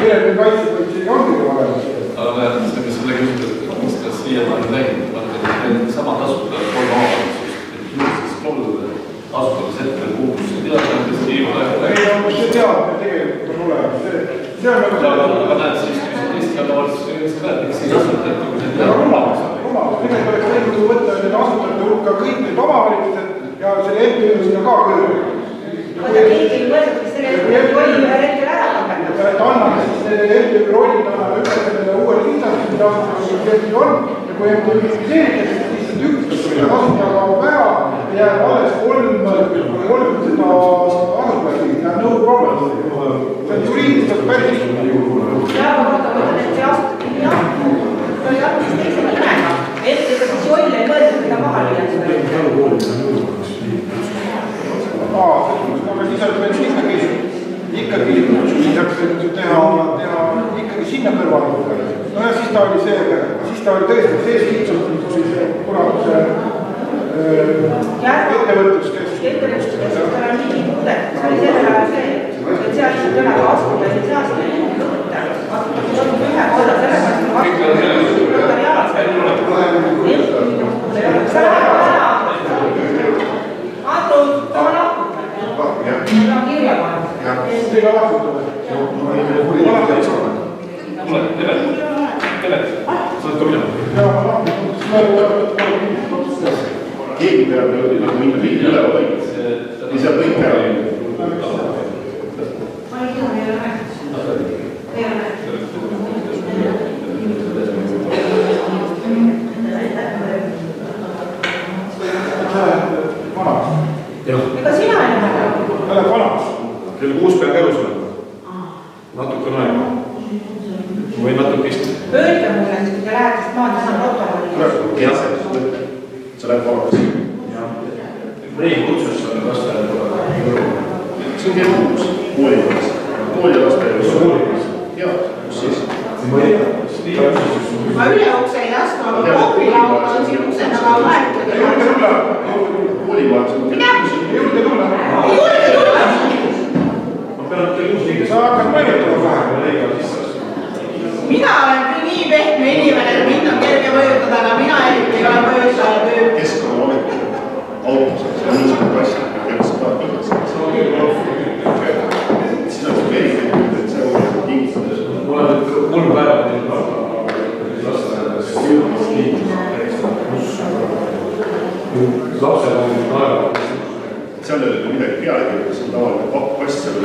Kellel kaitsepolitsei on kõige vahemas? Aga selle küsimused, mis ta siiamaani läinud, sama tasuta 3 aastast, et siis 3 asutades hetkel puudus see teadmine, ei, see teadmine tegelikult on olemas. See on nagu aga näed, siis Eesti omavalitsus ka, et miks ei asutajate kui see rumalus. Tegelikult oleks võinud võtta need asutajate hulka kõik need omavalitsused ja selle MTÜ sinna ka kõrge. Aga keegi ei võetud selle rolli ühel hetkel ära hakata. Et anname siis selle MTÜ rollid anname üle sellele uuele liidlasele, mida MTÜ on. Ja kui MTÜ likvideeritakse, siis lihtsalt üksus või asutaja kaob ära ja jääb alles 3 seda asutajat. No problem. See on juriidiliselt päris lihtne. Ja ma mõtlen, et see asutati nii ammu. Ta oli alguses teise nimega. Ette siis Jolle ei mõeldud, mida maha lüüa. Aga siis oleks meil ikkagi teha ikkagi sinna kõrvale. No ja siis ta oli tõesti see lihtsalt, mis oli see kuratuse ettevõtluskeskus. Ettevõtluskeskus on mingi muudet, see oli sellel ajal see, et seal lihtsalt üle asutada, ei saa seda mingi võtta. Asutada ühe korra, sellepärast on notariaalselt. Andrus, sama lahkuda. Seda on kirja pannud. Teega lahkuda. Keegi peab mingi üle hoidma. Ei saa kõik ära. Ma ei tea, ei ole näha. Ei ole näha. Ega sina ei lähe? Ta läheb vanaks. Kell 6 peab elus olema. Natuke on aega. Või natuke istuda. Öelge mulle, kui te lähete, sest ma olen täna protokolli. Jah, sa lähed vanaks. Riigi kutsus on lasteaeda. See on kell 6. Koolikas. Kooli lasteaeda. Jaa, kus siis? Ma üle ukse ei laska, aga kohvilaud on siin ukse taga vahetud. Koolivahetus on mida? Ei julge tulla. Ei julge tulla? Ma pean kell 6 liiga. Sa hakkad mõjutama vähe. Mina olen küll nii pehme inimene, et mind on kerge mõjutada, aga mina eriti ei ole mõjutaja töö. Keskkonnaametil autos, see on niisugune asja, kes seda kindlasti. Siis on see veelgi, et see on tingitud. Mul on 3 päeva nüüd lasteaedas jõudmas liikus. Lapsel on aega. Seal ei ole midagi pealegi, see on tavaline pappkast, seal on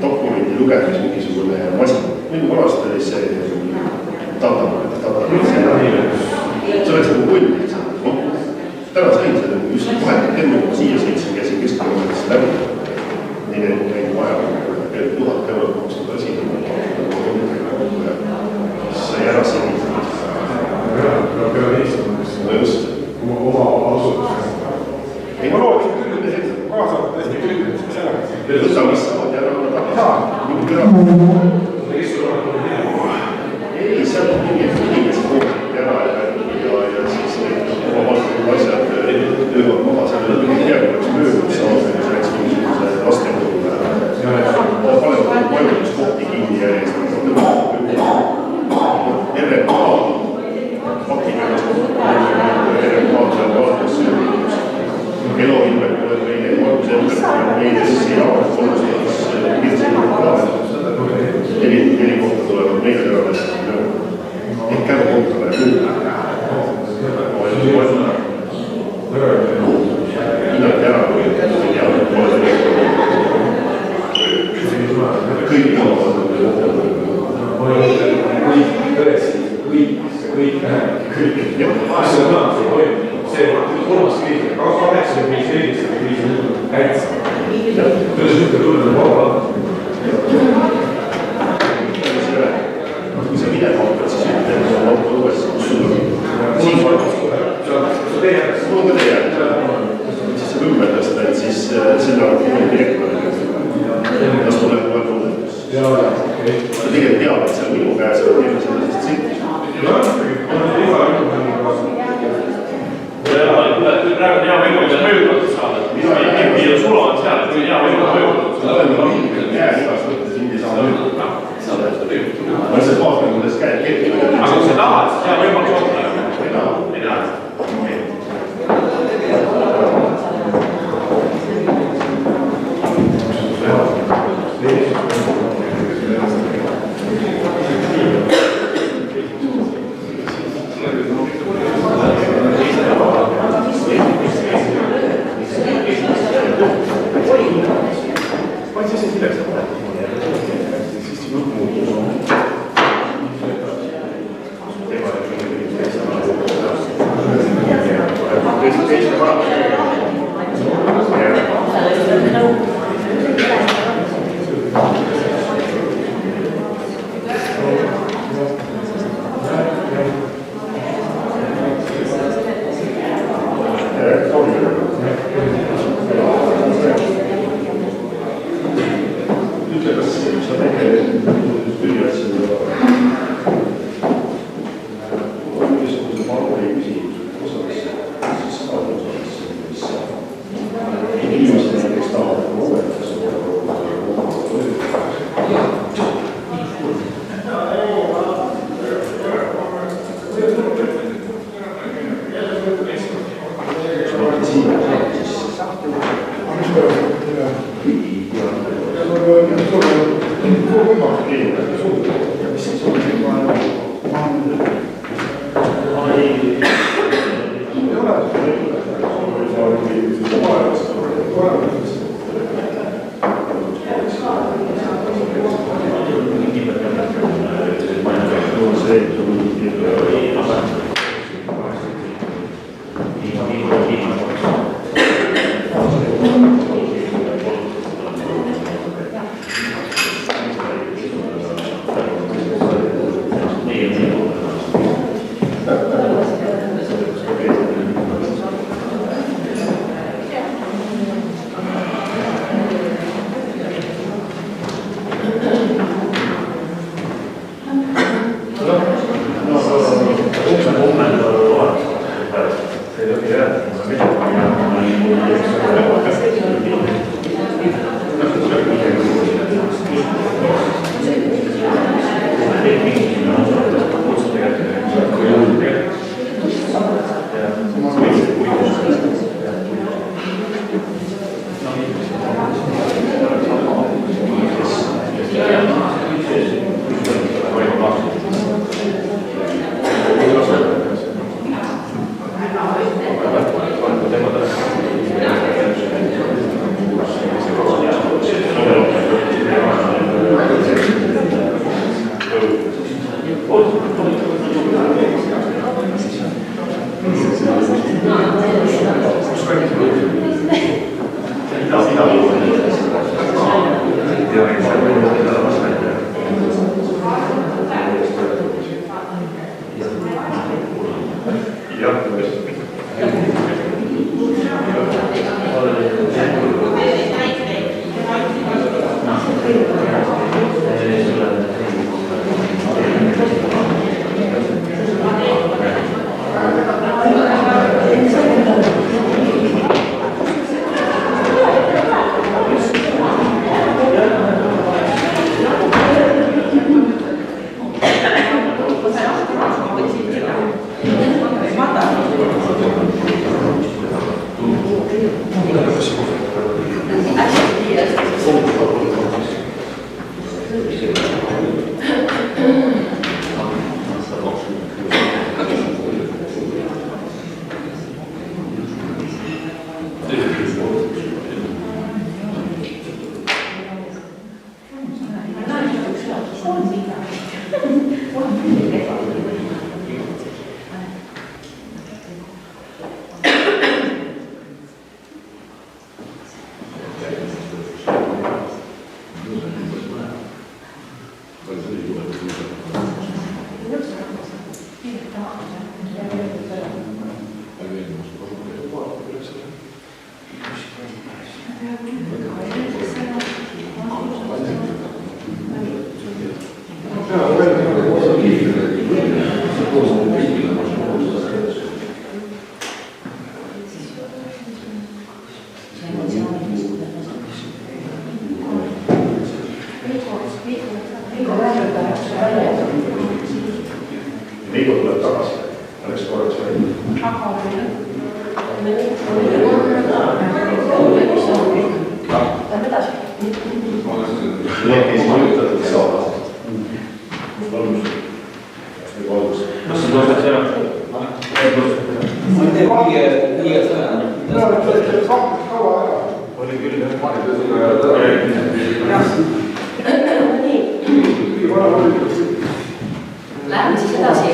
dokumendi lugemis mingisugune masin. Minu vanast oli see tata. See oleks nagu pull. Täna sain seda just vahetult enne, kui siia sõitsin, käisin Keskkonnaametisse läbi. Nii neid vaja 1000 eurot maksnud asi. Sai ära seninud. No just. Oma asutus. Ei, ma lootsin küll, et kaasavad hästi küll, et seda. Võta, mis saavad ja ära taha. Ei, seal on inimesed kohtavad ära ja siis oma valdkonna asjad löövad maha, seal on hea, kui oleks möödunud saada, kui selleks mingisuguse lastekoduga. Panevad majutuskohti kinni järjest. RMK pakib ennast RMK seal vaadates Elohilme pole meile meediassi jaoks oluliselt neli kohta tulevad meile teravalt ehk kärukohtale hinnati ära, kui kõik see kolmas kriis, 85 kriis, kuidas ühte tulla vaba? Kui sa minema hakkad, siis ütle, et on auto uuesti, kus sul on. Siis on siis saab ümber tõsta, et siis selle on direktor. Kas tuleb muudatus? Ta tegelikult teab, et see on minu käes, aga teeme seda siis tsirkus. Praegu hea võimalus möödunud saada. Ja sula on seal, et hea võimalus möödunud. Seda oleme ilmselt käe igast võttes, hindi saa möödunud. Ma lihtsalt vaatan, kuidas käed kerkivad. Aga kui sa tahad, siis hea võimalus on. Ei taha. Läheme siis edasi.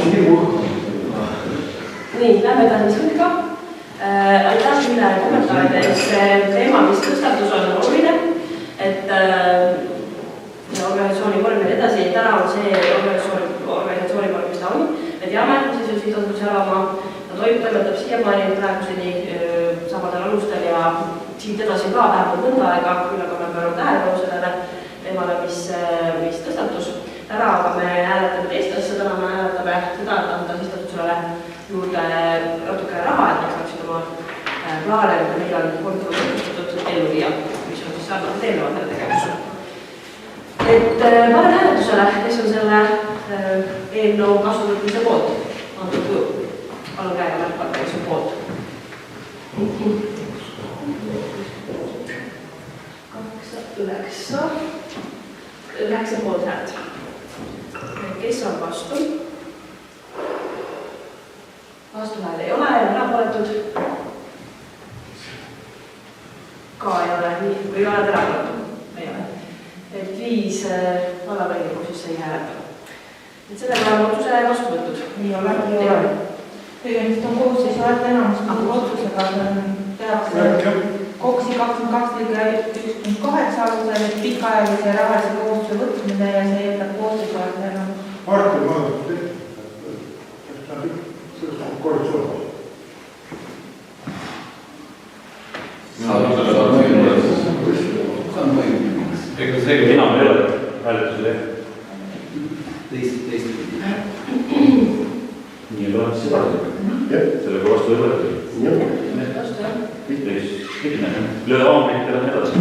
Nii, lähme edasi sõnniga. Aitäh Ülle kommentaaride eest. Teema, mis tõstatus on oluline, et organisatsiooni vorm ja edasi, täna on see organisatsiooni vorm, mis ta on. Me teame, mis on sihtasutuse Elamaa. Ta toimetab siiamaani praeguseni samadel alustel ja siit edasi ka vähemalt mõnda aega, küll aga me pöörame tähelepanu sellele teemale, mis tõstatus. Täna aga me hääletame teist asja, täna me hääletame seda, et anda sihtasutsusele juurde natukene raha, et nad saaksid oma plaane, mida meil on korduvalt tutvustatud ellu viia, mis on siis sarnased eelnevatele tegevusele. Et panen hääletusele, kes on selle eelnõu vastuvõtmise poolt, antud kujul. Palun käega märkata, kes on poolt. 9 poolt häält. Kes on vastu? Vastuhääl ei ole, erapooletud. Ka ei ole, või oled erapooletud? Ei ole. Et 5 vallavolikogu siis ei hääleta. Et sellega oleme otsuse vastu võtnud. Ei ole. Tegemist on koosseisu häälteenamust otsusega, tehakse KOKS-i 22.1.8 alusel, et pikaajalise rahalise kohustuse võtmine ja see eeldab koosseisu häälteenamust. Martin, ma olen korrektsioon. Ega see enam ei ole hääletusele. Teist. Nii loeb seda. Sellega vastu ei võetud. Lihtne. Löö haamrit ja lähen edasi.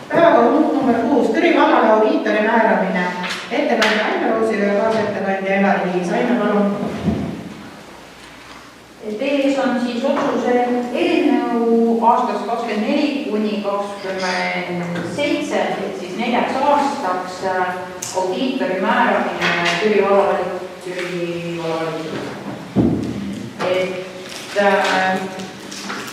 Päevakorrapunkt number 6, Türi vallale audiitori määramine. Ettekandja Aine Roosile ja kaasettekandja Ela-Liis. Aine, palun. Teie ees on siis otsuse eelnõu aastaks 24 kuni 27, et siis 4 aastaks audiitori määramine Türi vallavalitsusele.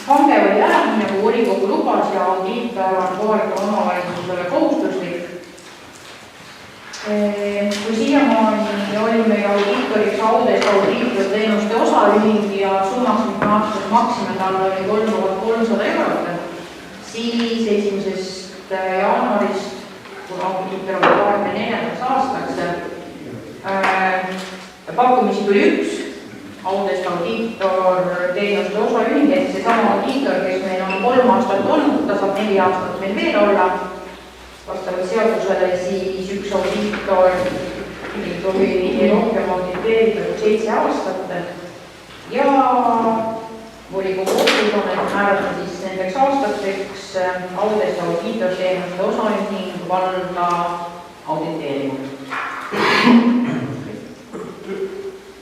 Hange oli ära, nii nagu volikogu lubas ja audiitor on kohalikule omavalitsusele kohustuslik. Kui siiamaani oli meil audiitoriks Audes audiitorteenuste osaühing ja summaks, mis me aastas maksime, tal oli 3300 eurot, siis 1. jaanuarist, kui audiitor oli 24 aastaks, pakkumisi tuli 1. Audest audiitorteenuste osaühing, et seesama audiitor, kes meil on 3 aastat olnud, ta saab 4 aastat meil veel olla. Vastavalt seadusele siis 1 audiitor ei tohi rohkem auditeerida kui 7 aastat. Ja volikogu otsus on, et määrata siis nendeks aastateks Audest audiitorteenuste osaühing valda auditeerima.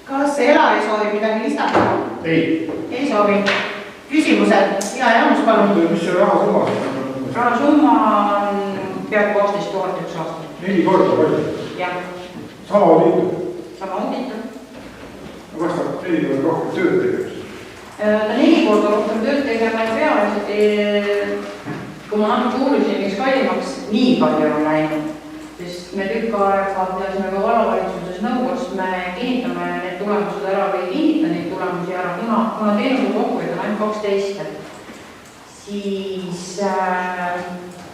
Kas Ela ei soovi midagi lisada? Ei soovi. Küsimused? Ja Jaanus, palun. Mis see rahasumma? Rahasumma on peaaegu 12 000 1 aastat. 4 korda palju? Jah. Sama audiitor? Sama audiitor. Kas ta 4 korda rohkem tööd tegemas? Ta 4 korda rohkem tööd tegema ei pea, kui ma natuke uurisin, miks kallimaks nii palju on läinud, sest me tükk aega teasime ka vallavalitsuses nõu, kas me kinnitame need tulemused ära või ei kinnita neid tulemusi ära, kuna teenuse kokkuhoid on ainult 12, siis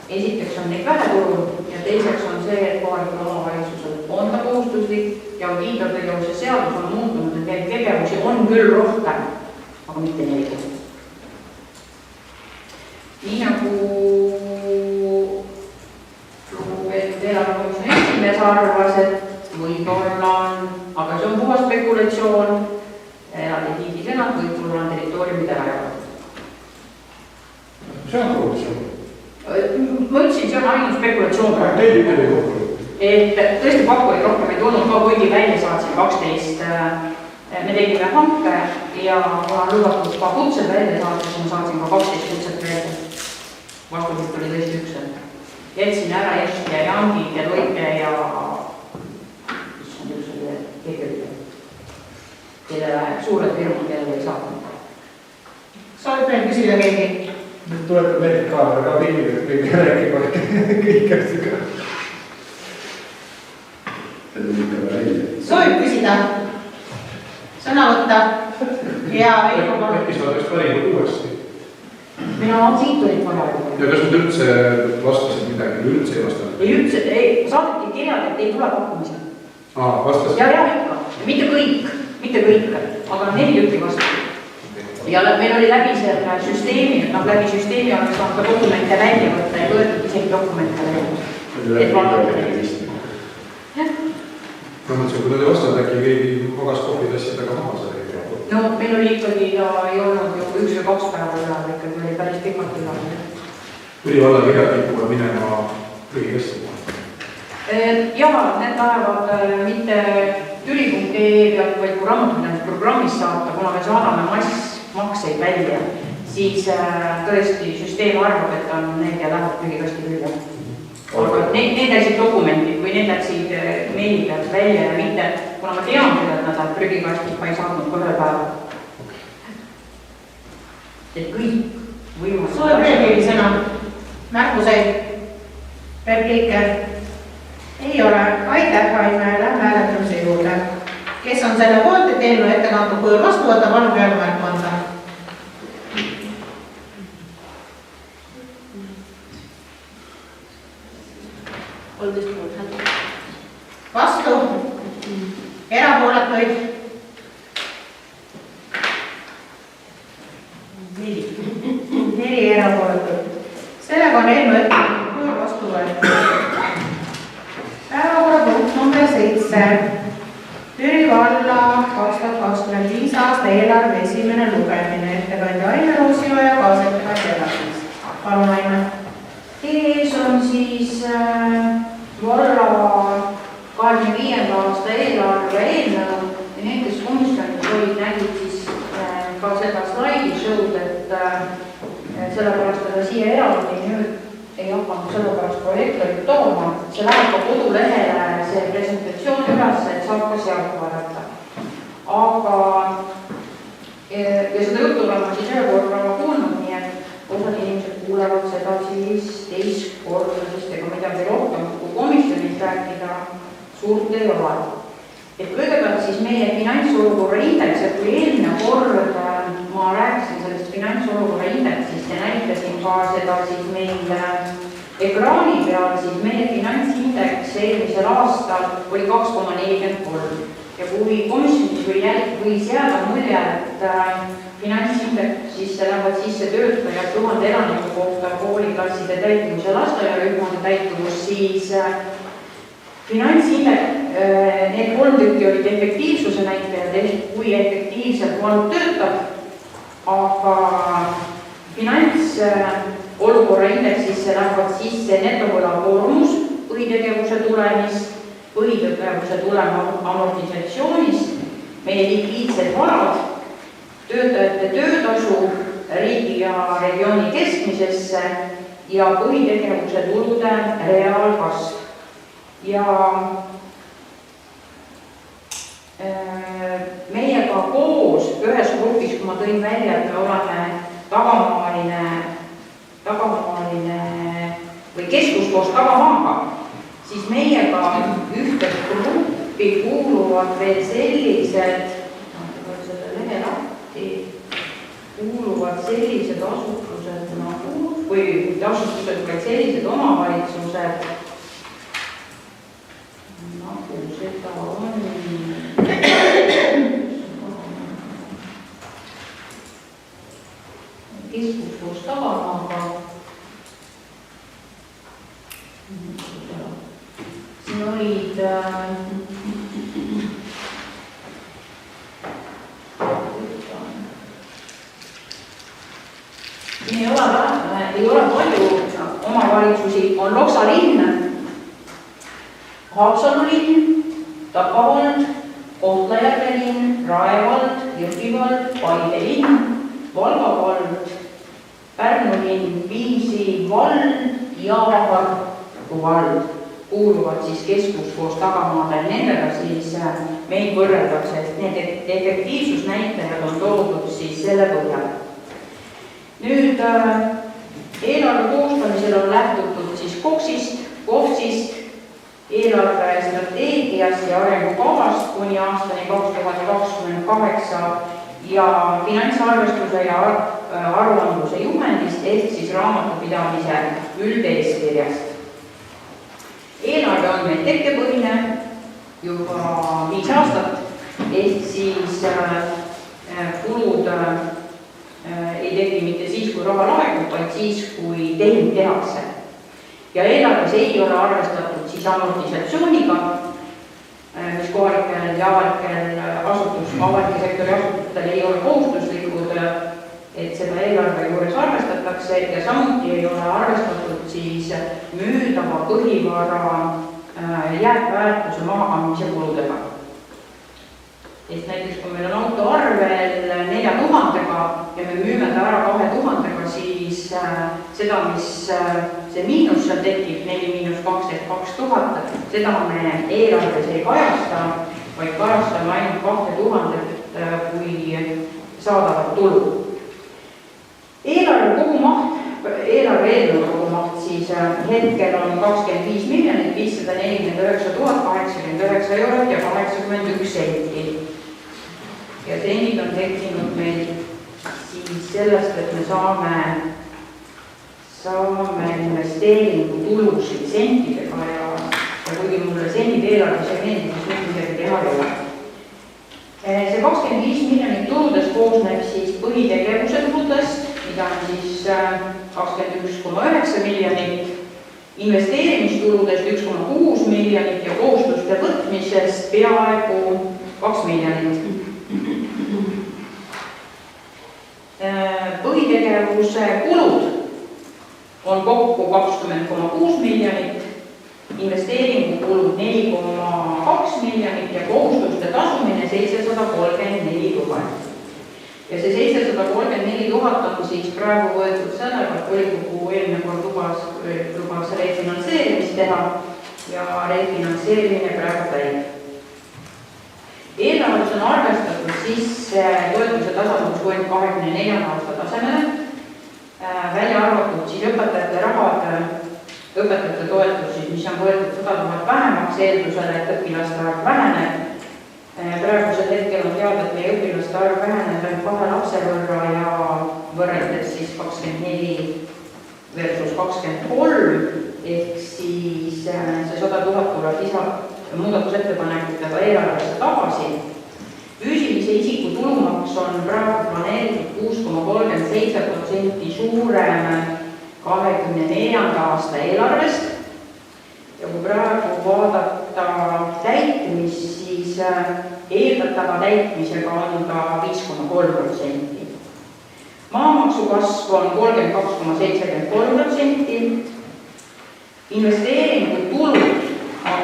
esiteks on neid vähe turul ja teiseks on see, et kohalikul omavalitsusel on ta kohustuslik ja audiitortegevuse seadus on muutunud, et neid tegevusi on küll rohkem, aga mitte 4 korda. Nii nagu eelarvekomisjoni esimees arvas, et võib-olla on, aga see on puhas spekulatsioon, eraldi tiigisõnad, võib-olla on territooriumid ära jagatud. See on korruptsioon. Ma ütlesin, see on ainult spekulatsioon. Et tõesti pakkujaid rohkem ei tulnud ka, kuigi välja saatsin 12. Me tegime hanke ja kuna lubatud ka kutsed välja saada, siis ma saatsin ka 12 kutset välja. Vastusest oli tõesti 1. Jätsin ära Jeski ja Jangid ja Loike ja kellele suured firmad, kellele ei saatnud. soovib veel küsida keegi? Nüüd tuletab meelde kaamera ka pilli, et võib rääkima kõik asjaga. Soovib küsida? Sõna võtta? Ja Veiko palun. Äkki sa oleks pärinud uuesti? Mina siit olid vaja. Ja kas nüüd üldse vastasid midagi? Üldse ei vastanud? Ei üldse, saadeti kirjad, et ei tule pakkumisel. Vastas? Ja ikka. Mitte kõik, aga 4 tükki vastu. Ja meil oli läbi selle süsteemi, et läbi süsteemi oleks saanud ka dokumente välja võtta ja võetud isegi dokumente välja. Et vaadata. Ma mõtlesin, kui nad ei vastanud, äkki keegi magas kohvitassi taga maha sai. No meil oli ikkagi, ta ei olnud ju 1 või 2 päeva üle, ikkagi oli päris pikalt üle. Tuli valla kirjakipule minema prügikasti poole. Jaa, need lähevad mitte tüli.ee pealt, vaid kui raamatupidamisprogrammis saata, kuna me saadame massmakseid välja, siis tõesti süsteem arvab, et on need ja läheb prügikasti külge. Aga need läksid dokumendid või need läksid meili pealt välja ja mitte, kuna ma tean küll, et nad läheb prügikastid, ma ei saanud ka ühe päeva. Et kõik võimalused. Soovib veel keegi sõna? Märkuseid? Repliike? Ei ole. Aitäh, Aime. Lähme hääletamise juurde. Kes on selle poolt, et eelnõu ettekantud kujul vastu võtta, palun peale märku anda. Vastu? Erapooletuid? 4 erapooletut. Sellega on eelnõu ettekantud kujul vastu võetud. Päevakorrapunkt number 7. Türi valla 2025. aasta eelarve esimene lugemine. Ettekandja Aine Roosioja, kaasettekandja Elastis. Palun, Aine. Ees on siis valla 25. aasta eelarve eelnõu ja need, kes komisjonis olid, nägid siis ka seda slaidishow'd, et sellepärast ta siia eraldi nüüd ei hakanud sellepärast projektorit tooma. See läheb ka kodulehele see presentatsioon üles, et saab ka sealt vaadata. Aga ja seda juttu olema siis ühe korra kuulnud, nii et osad inimesed kuulevad seda siis teist korda, sest ega midagi rohkem kui komisjonis rääkida suurt ei ole. Et kõigepealt siis meie finantsolukorra indeks, et kui eelmine kord ma rääkisin sellest finantsolukorra indeksist ja näitasin ka seda siis meil ekraani peal, siis meie finantsindeks eelmisel aastal oli 2,43. Ja kui komisjonis võis jääda mulje, et finantsindeksisse lähevad sisse töötajad 1000 elaniku kohta kooliklasside täituvus ja lasteaiarühmade täituvus, siis finantsindeks, need 3 tükki olid efektiivsuse näitajad, kui efektiivselt vald töötab, aga finantsolukorra indeksisse lähevad sisse netovõlakoormus, põhitegevuse tulemis, põhitegevuse tulema amortisatsioonist, meie likviidsed varad, töötajate töötasu riigi ja regiooni keskmisesse ja põhitegevuse tulude reaalkasv. Ja meiega koos ühes grupis, kui ma tõin välja, et me oleme tagamaaline või keskus koos tagamaaga, siis meiega ühte gruppi kuuluvad veel sellised, selle lehe lahti, kuuluvad sellised asutused nagu, või asutused, vaid sellised omavalitsused, nagu seda on keskus koos tagamaaga. Siin olid siin ei ole palju omavalitsusi, on Loksa linn, Haapsalu linn, Tapa vald, Kohtla-Järve linn, Rae vald, Jõhvi vald, Paide linn, Valga vald, Pärnu linn, Viimsi vald ja Harku vald kuuluvad siis keskus koos tagamaadel. Nendega siis meid võrreldakse, et need efektiivsusnäitajad on toodud siis selle põhjal. Nüüd eelarve koostamisel on lähtutud siis KOKS-ist, eelarve strateegiast ja arengukavast kuni aastani 2028 ja finantsarvestuse ja aruandluse juhendist ehk siis raamatupidamise üldeeskirjast. Eelarve on meil tekkepõhine juba 5 aastat, ehk siis kulud ei teki mitte siis, kui raha laekub, vaid siis, kui tehing tehakse. Ja eelarves ei ole arvestatud siis amortisatsiooniga, mis kohalikel ja avalike sektori asutustel ei ole kohustuslikud, et seda eelarve juures arvestatakse ja samuti ei ole arvestatud siis müüdava põhivara jääkväärtuse mahakandmise kuludega. Et näiteks kui meil on auto arvel 4000-ga ja me müüme ta ära 2000-ga, siis seda, mis see miinus seal tekib, 4–2 ehk 2000, seda me eelarves ei kajasta, vaid kajastame ainult 2000 kui saadavat tulu. Eelarve eelnõu kogumaht siis hetkel on 25 549 089 eurot ja 81 senti. Ja sendid on tekkinud meil siis sellest, et me saame investeeringutulusid sentidega ja kuigi mulle sendid eelarves ei meeldi, siis nüüd midagi teha ei ole. See 25 miljonit tuludest koosneb siis põhitegevuse tuludest, mida on siis 21,9 miljonit, investeerimistuludest 1,6 miljonit ja kohustuste võtmisest peaaegu 2 miljonit. Põhitegevuse kulud on kokku 20,6 miljonit, investeeringukulud 4,2 miljonit ja kohustuste tasumine 734 000. Ja see 734 000 on siis praegu võetud sellega, et volikogu eelmine kord lubas refinantseerimist teha ja refinantseerimine praegu täib. Eelarves on arvestatud sisse toetuse tasandusfond 24 aasta tasemele, välja arvatud siis õpetajate rahad, õpetajate toetusi, mis on võetud 100 000 vähemaks eeldusele, et õpilaste arv väheneb. Praegusel hetkel on teada, et meie õpilaste arv väheneb ainult 2 lapse võrra ja võrreldes siis 24 versus 23, ehk siis see 100 000 tuleb muudatusettepanekutega eelarvesse tagasi. Füüsilise isiku tulumaks on praegu planeeritud 6,37% suurem 24. aasta eelarvest. Ja kui praegu vaadata täitmist, siis eeldatava täitmisega on ta 5,3%. Maamaksu kasv on 32,73%. Investeeringutulud on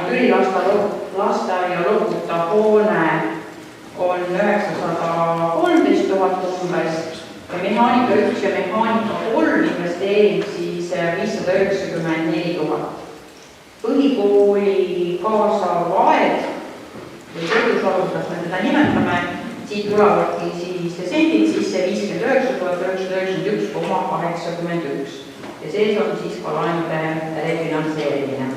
lasteaia lohuta hoone on 913 000 umbes ja mehaanika 1 ja mehaanika 3 investeering siis 594 000. Põhikooli kaasav aeg või töötusalus, kuidas me teda nimetame, siit tulevadki siis sendid sisse 59 991,81 ja sees on siis ka laenude refinantseerimine.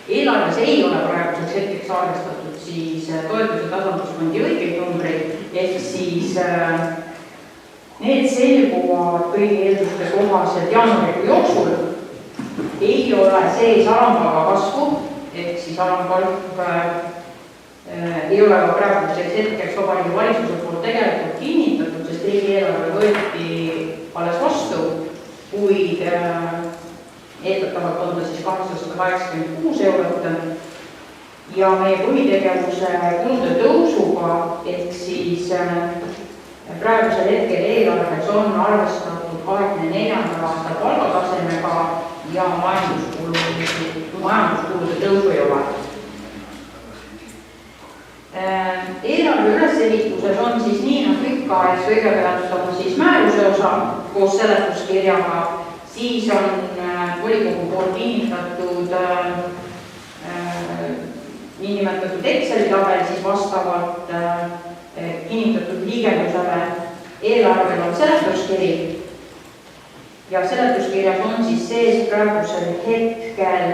Eelarves ei ole praeguseks hetkeks arvestatud siis toetuse tasandusfondi õigeid numbreid, ehk siis need selguvad kõigi eelduste kohaselt jaanuarikuu jooksul. Ei ole sees alampalga kasvu, ehk siis alampalk ei ole ka praeguseks hetkeks Vabariigi Valitsuse poolt tegelikult kinnitatud, sest riigieelarve võeti alles vastu, kuid eeldatavalt on ta siis 886 eurot ja meie põhitegevuse kulude tõusuga, ehk siis praegusel hetkel eelarves on arvestatud 24. aasta palgatasemega ja majanduskulude tõusu ei ole. Eelarve ülesehituses on siis nii nagu ikka, et kõigepealt on siis määruse osa koos seletuskirjaga, siis on volikogu poolt kinnitatud niinimetatud Exceli tabel, siis vastavalt kinnitatud liigendusele eelarvel on seletuskiri ja seletuskirjas on siis sees praegusel hetkel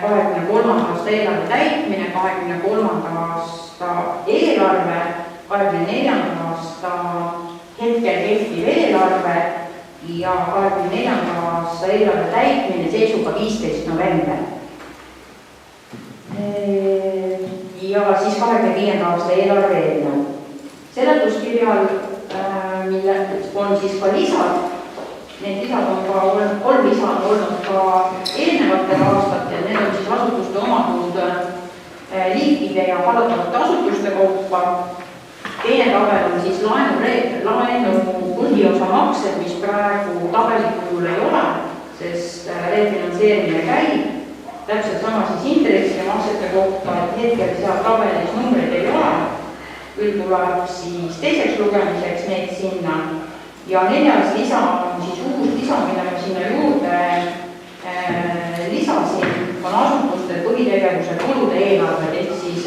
23. aasta eelarve täitmine, 23. aasta eelarve, 24. aasta hetkel kehtiv eelarve ja 24. aasta eelarve täitmine seisuga 15. november. Ja siis 25. aasta eelarve eelnõu. Seletuskirjal, mille on siis ka lisad, need lisad on ka, 3 lisa on olnud ka eelnevatel aastatel, need on siis asutuste omadud liikide ja hallatavate asutuste kaupa. Teine tabel on siis laenu põhiosa maksed, mis praegu tabelikujul ei ole, sest refinantseerimine käib. Täpselt sama siis intressi ja maksete kohta, et hetkel seal tabelis numbreid ei ole. Küll tuleb siis teiseks lugemiseks need sinna. Ja 4. lisa on siis uus lisa, mida ma sinna juurde lisasin, on asutuste põhitegevuse kulude eelarved, ehk siis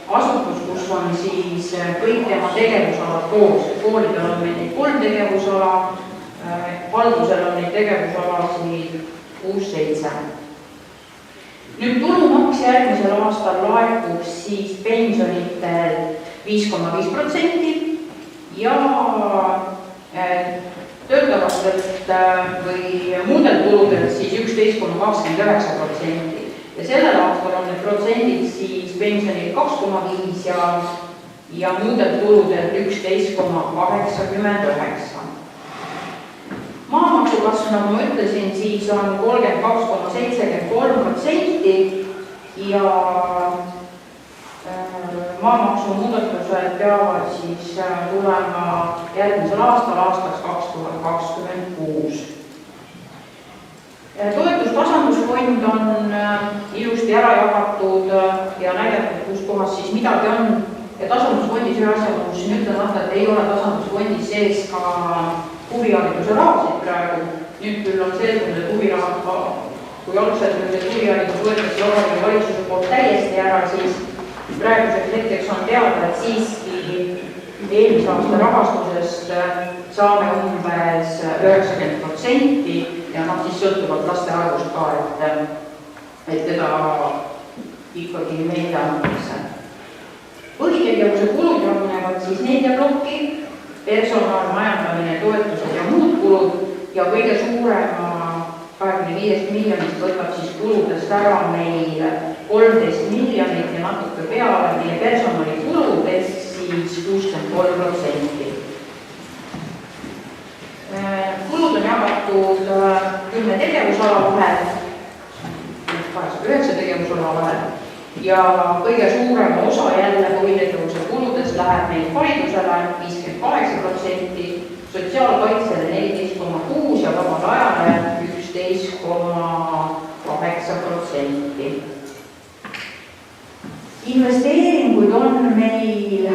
asutus, kus on siis kõik tema tegevusalad koos. Koolidel on meil neid 3 tegevusala, haldusel on neid tegevusalasid 6-7. Nüüd tulumaks järgmisel aastal laekub siis pensionitel 5,5% ja töötavatelt või muudelt tuludelt siis 11,29%. Ja sellel aastal on need protsendid siis pensionil 2,5 ja muudelt tuludelt 11,89. Maamaksu kasv, nagu ma ütlesin, siis on 32,73% ja maamaksu muudatused peavad siis tulema järgmisel aastal, aastaks 2026. Toetustasandusfond on ilusti ära jagatud ja näidatud, kus kohas siis midagi on. Ja tasandusfondis ühe asja, kus siin ütlemata, et ei ole tasandusfondis sees ka huvihariduse rahasid praegu. Nüüd küll on selgunud, et huvirahad, kui algselt huviharidus võetakse Vabariigi Valitsuse poolt täiesti ära, siis praeguseks hetkeks on teada, et siiski eelmise aasta rahastusest saame umbes 90% ja siis sõltuvalt laste arvust ka, et teda ikkagi meile antakse. Põhitegevuse kulud jagunevad siis 4 plokki, personal, majandamine, toetused ja muud kulud ja kõige suurema 25 miljonist võtab siis kuludest ära meil 13 miljonit ja natuke peale meie personali kuludest siis 63%. Kulud on jagatud 10 tegevusala vahel, 9 tegevusala vahel ja kõige suurem osa jälle põhitegevuse kuludest läheb meil haridusele 58%, sotsiaalkaitsele 14,6% ja vabale ajale 11,8%. Investeeringuid on meil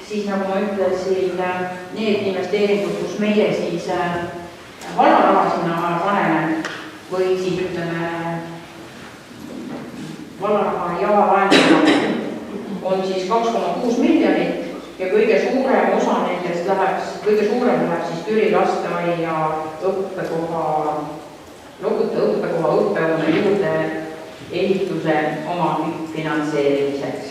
siis, nagu ma ütlesin, need investeeringud, kus meie siis vallaraha sinna paneme või siis ütleme vallaraha ja laenuraha on siis 2,6 miljonit ja kõige suurem osa nendest läheb siis Türi lasteaia õppekoha õppehoone juurde ehituse oma finantseerimiseks.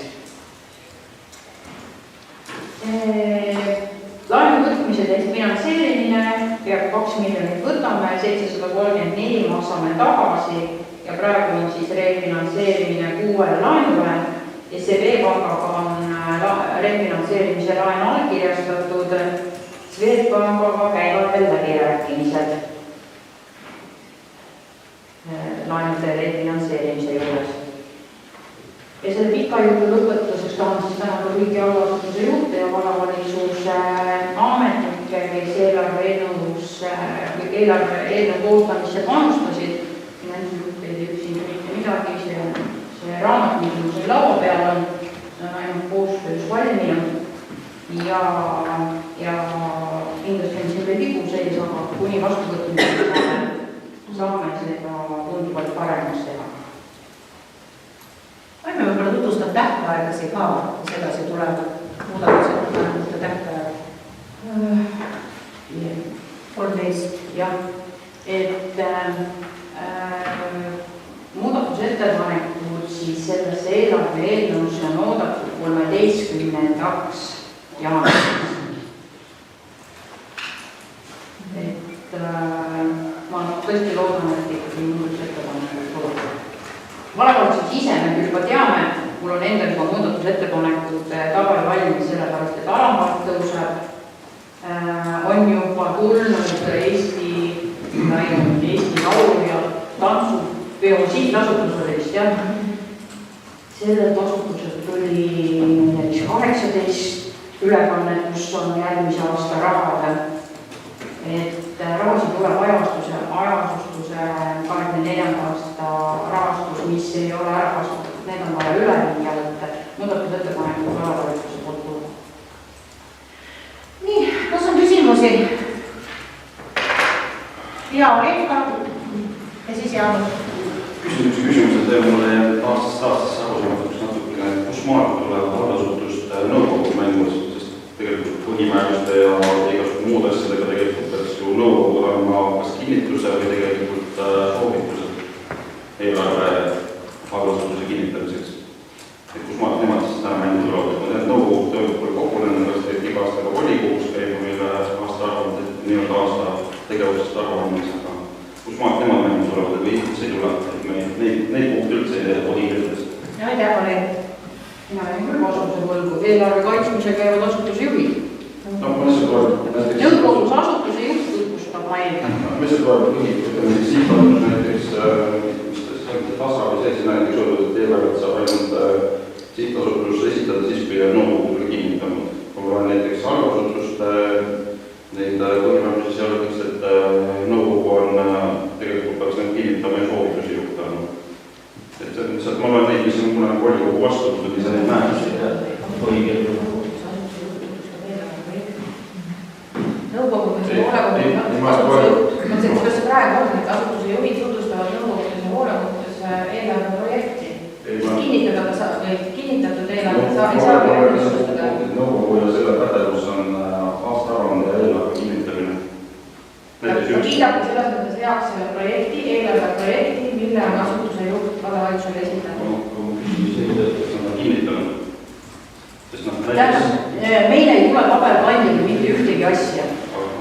Laenu võtmise teist finantseerimine peab 2 miljonit võtame, 734 maksame tagasi ja praegu on siis refinantseerimine 6 laenule. SEB pangaga on refinantseerimise laen allkirjastatud, Swedbankaga käivad veel läbirääkimised laenude refinantseerimise juures. Ja selle pika juurde lõpetuseks tahan siis tänada riigi allasutuse juhte ja vallavalitsuse ametnikke, kes eelarve eelnõu koostamisse panustasid. Nende juhte ei üksinda mitte midagi, see raamat, mis siin laua peal on ainult koostöös valminud ja kindlasti on siin veel vigu sees, aga kuni vastuvõtmisega saame seda tunduvalt paremaks teha. Aime võib-olla tutvustab tähtaegasi ka, mis edasi tuleb muudatused tähtaeg. 13, jah. et muudatusettepanekud siis sellesse eelarve eelnõusse on oodatud 13. jaanuariks. Et ma tõesti loodan, et ikkagi muudatusettepanekud tuleb. Valevalitsus ise me juba teame, mul on endal juba muudatusettepanekud tabel valmis, sellepärast et alampalk tõuseb. On juba tulnud Eesti Laulu ja tantsupeo sihtasutusele vist jah. Sellelt asutuselt tuli 18 ülekannet, kus on järgmise aasta rahad. Et rahasi tuleb ajastuse 24. aasta rahastus, mis ei ole ära kasutatud, need on vaja üle viia, et muudatusettepanekud vallavalituse poolt tuleb. Nii, kas on küsimusi? Ja Oleka ja siis Jaanus. Küsimused teeb mulle aastast aastasse arusaamatuks natuke, kus maal tulevad vallasutust nõukogu mängus, sest tegelikult põhimääruste ja igasugused muud asjadega tegelikult peaks ju nõukogu andma kas kinnituse või tegelikult soovitused eelarve vallasutuse kinnitamiseks. Et kus maal nemad siis täna mängu tulevad, et need nõukogu toimub kogunenud, kas teeb iga aastaga volikogus käima meile aasta arvamine, nii-öelda aasta tegevusest arvamine, aga kus maalt nemad mängu tulevad või üldse ei tule, et neid punkte üldse ei tohi üldest. Ja aitäh, Olen. Mina olen küll vastuse võlgu, eelarve kaitsmise käivad asutuse juhid. No, ma lihtsalt loen näiteks... Nõukogus asutuse juht tutvustab mainida. Ma lihtsalt loen sihtasutus näiteks, tasa või sees näiteks öeldud, et eelarvet saab ainult sihtasutus esitada siis, kui nõukogu tuli kinnitanud. Kui ma loen näiteks algasutust, neid põhimäärusi seal öeldakse, et nõukogu on tegelikult peaks neid kinnitama ja soovitusi juhtama. Et lihtsalt ma loen neid, mis on kunagi volikogu vastu, kui sa neid näed. Nõukogu kuidas praegu on, et asutuse juhid tutvustavad nõukogudes ja hoolekogudes eelarve projekti. Kinnitatud eelarve saab tutvustada. Nõukogu ja selle pädevus on aastaaruande ja eelarve kinnitamine. Kiidabki selles mõttes heaks selle projekti, eelarve projekti, mille on asutuse juht vallavalitsusele esitanud. Kinnitanud. Meile ei tule paberkandjal mitte ühtegi asja.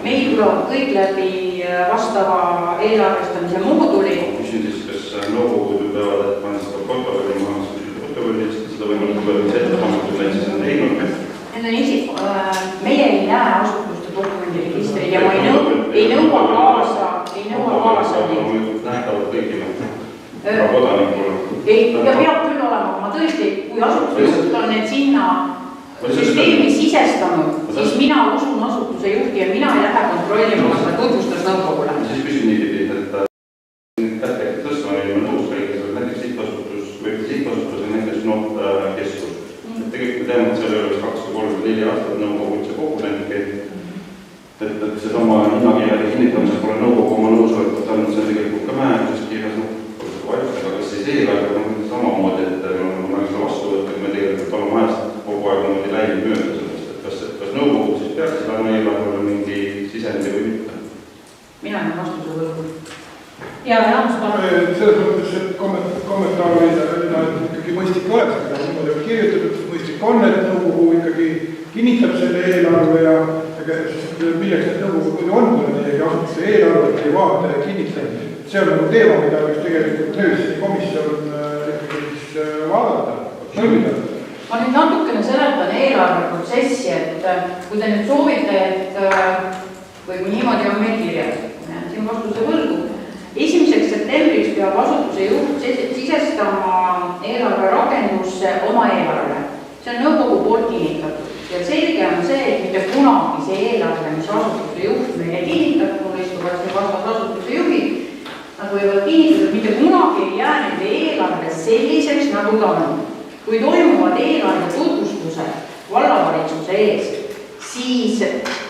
Meil tuleb kõik läbi vastava eelarvestamise mooduli. Küsin siis, kas nõukogu peavad, et ma seda protokolli maha, seda võimalik mis ettepanekud meil siis on teinud? Meie ei näe asutuste dokumendiregistreid ja ma ei nõua kaasa. Nähtavad kõigile kodanikule. Ja peab küll olema, ma tõesti, kui asutuse juht on need sinna süsteemi sisestanud, siis mina usun asutuse juhti ja mina ei lähe kontrollima, kas ta tutvustas nõukogule. Siis küsin niipidi, et kättekätte tõstma oli nõus kõigis, näiteks sihtasutus või sihtasutus ja näiteks keskus. Tegelikult teame, et seal ei oleks 2 või 3 või 4 aastat nõukogu üldse kogunenudki. Et seesama hinnakirjade kinnitamisel pole nõukogu oma nõusolekut andnud, see on tegelikult ka määruses kirjas, aga kas siis eelarve on samamoodi, et me oleme seda vastu võtta, me tegelikult oleme ajast kogu aeg on läinud mööda sellest, et kas nõukogu siis peaks seda eelarvele mingi sisendi või mitte? Mina olen vastuse võlgu. Ja Jaanus, palun. Selles mõttes, et kommentaari ikkagi mõistlik oleks, mida niimoodi on kirjutatud, mõistlik on, et nõukogu ikkagi kinnitab selle eelarve ja milleks need nõukogu on, kui nad asutuse eelarvet ei vaata ja kinnitab. See on nagu teema, mida võiks tegelikult töösse komisjon vaadata, sõlmida. Ma nüüd natukene seletan eelarveprotsessi, et kui te nüüd soovite, et või kui niimoodi on meil kirjas, siin vastuse võlgu, 1. septembriks peab asutuse juht sisestama eelarve rakendusse oma eelarve. See on nõukogu poolt kinnitatud ja selge on see, et mitte kunagi see eelarve, mis asutuse juht meile kinnitab, mul istuvad see vastas asutuse juhid, nad võivad kinnitada, et mitte kunagi ei jää nende eelarve selliseks, nagu ta on. Kui toimuvad eelarve tutvustused vallavalitsuse ees, siis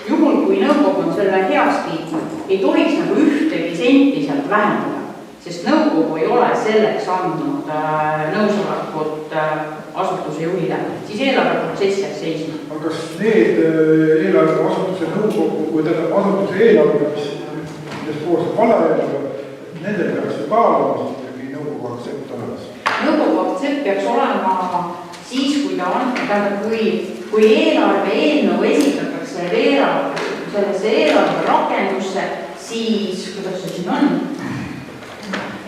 juhul, kui nõukogu on selle heaks kiitnud, ei tohiks nagu ühtegi senti sealt vähendada, sest nõukogu ei ole selleks andnud nõusolekut asutuse juhile, siis eelarveprotsess jääb seisma. Aga kas need eelarve asutuse nõukogu, kui tähendab asutuse eelarve, mis koostab vallaeelarve, kaalumas ikkagi nõukogu aktsept olemas? Nõukogu aktsept peaks olema siis, kui ta on, tähendab, kui eelarve eelnõu esitatakse sellesse eelarve rakendusse, siis, kuidas see siin on?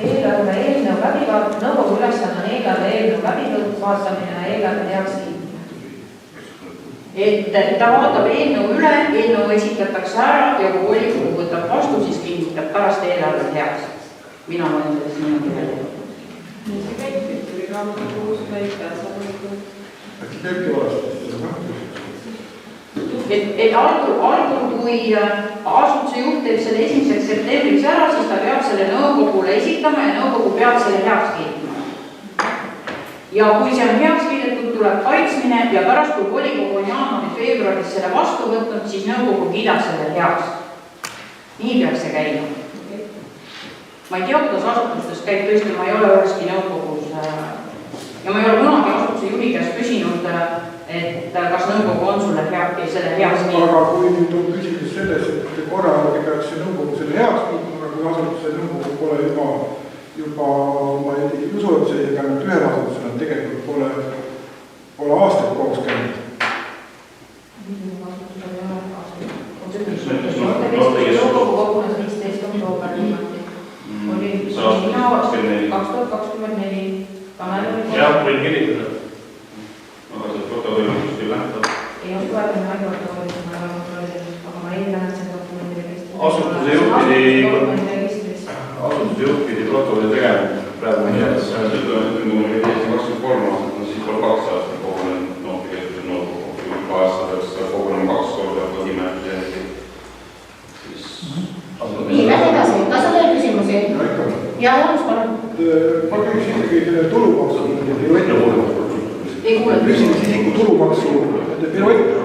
Eelarve eelnõu läbivaatamine, nõukogu ülesanne on eelarve eelnõu läbivaatamine ja eelarve heaks kiitmine. Et ta vaatab eelnõu üle, eelnõu esitatakse ära ja kui volikogu võtab vastu, siis kinnitab pärast eelarve heaks. Mina olen sellest niimoodi välja. Nii see käib, tuli raamatu kuus käib pääsa. Äkki käibki valesti? Et algul, kui asutuse juht teeb selle 1. septembriks ära, siis ta peab selle nõukogule esitama ja nõukogu peab selle heaks kiitma. Ja kui see on heaks kiidetud, tuleb kaitsmine ja pärast, kui volikogu on jaanuari-veebruaris selle vastu võtnud, siis nõukogu kiidab selle heaks. Nii peaks see käima. Ma ei tea, kuidas asutustes käib, tõesti, ma ei ole üheski nõukogus ja ma ei ole kunagi asutuse juhi käest küsinud, et kas nõukogu on sulle selle heaks kiitma. Aga kui nüüd on küsimus selles, et korralagi peaks see nõukogu selle heaks kiitma, kui asutuse nõukogu pole juba ma ei usu, et see ainult ühel asutusel tegelikult pole aastaid koos käinud. Nõukogu kogunes 15. oktoober niimoodi. Oli 2024. Jah, võin kinnitada. Aga see protokoll on kuskil lähtab. Ei oska öelda, ma ei ole, aga ma ei lähe see dokumendi registri. Asutuse juht pidi protokolli tegema. Praegu on jäädes. Kui mul oli 23 aastat, siis pole 2 aastat kogunenud, tegelikult on nõukogu. Kui 2 aastat peaks kogunema 2 korda põhimäärus järgi. Nii, lähe edasi. Kas on veel küsimusi? Ja, Jaanus, palun. Ma küsiks ikkagi selle tulumaksu ei kuule. Küsiks isiku tulumaksu piruette.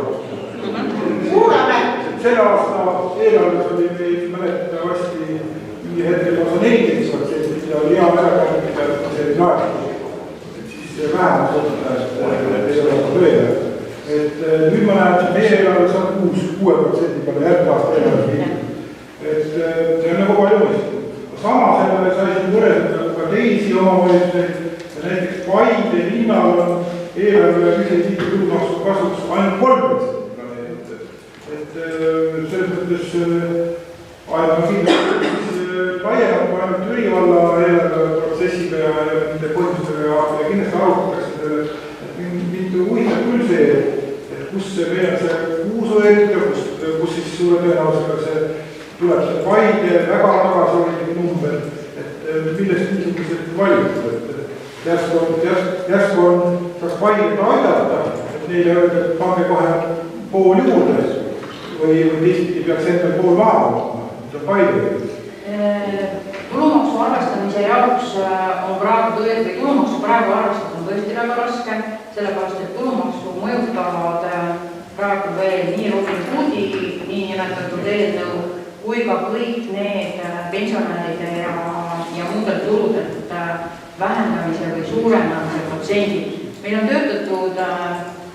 Kuulame. Selle aasta eelarves oli meil mäletavasti mingi hetkel lausa 14% ja oli hea märkärmida, et see ei laeku. Siis vähemalt ei ole tööle. Nüüd ma näen, et meie eelarves on 6% peale järgmine aasta eelarves. See on nagu palju mõistlik. Sama sellele sai siin võrrelda ka teisi omavalitsusi. Näiteks Paide linnal on eelarve isiku tulumaksu kasuks ainult 3% planeeritud. Selles mõttes aega kindlasti laiemalt kui ainult Jüri valla eelarveprotsessiga ja nende põhjustega ja kindlasti arutatakse selle, et mind huvitab küll see, et kus see meil on see kuusõend ja kus siis suure tõenäosusega see tuleb see Paide väga tagasihoidlik number, et millest niisugused valikud, et järsku on saaks Paidet aidata, et neile öelda, et pange kohe pool juurde või teistpidi peaks endal pool maha võtma, see on Paide. Tulumaksu arvestamise jaoks on praegu tulumaksu praegu arvestada on tõesti väga raske, sellepärast, et tulumaksu mõjutavad praegu veel nii Robin Hoodi nii nimetatud eelnõu kui ka kõik need pensionäride ja muudel tuludelt vähendamise või suurendamise protsendid. Meil on töötatud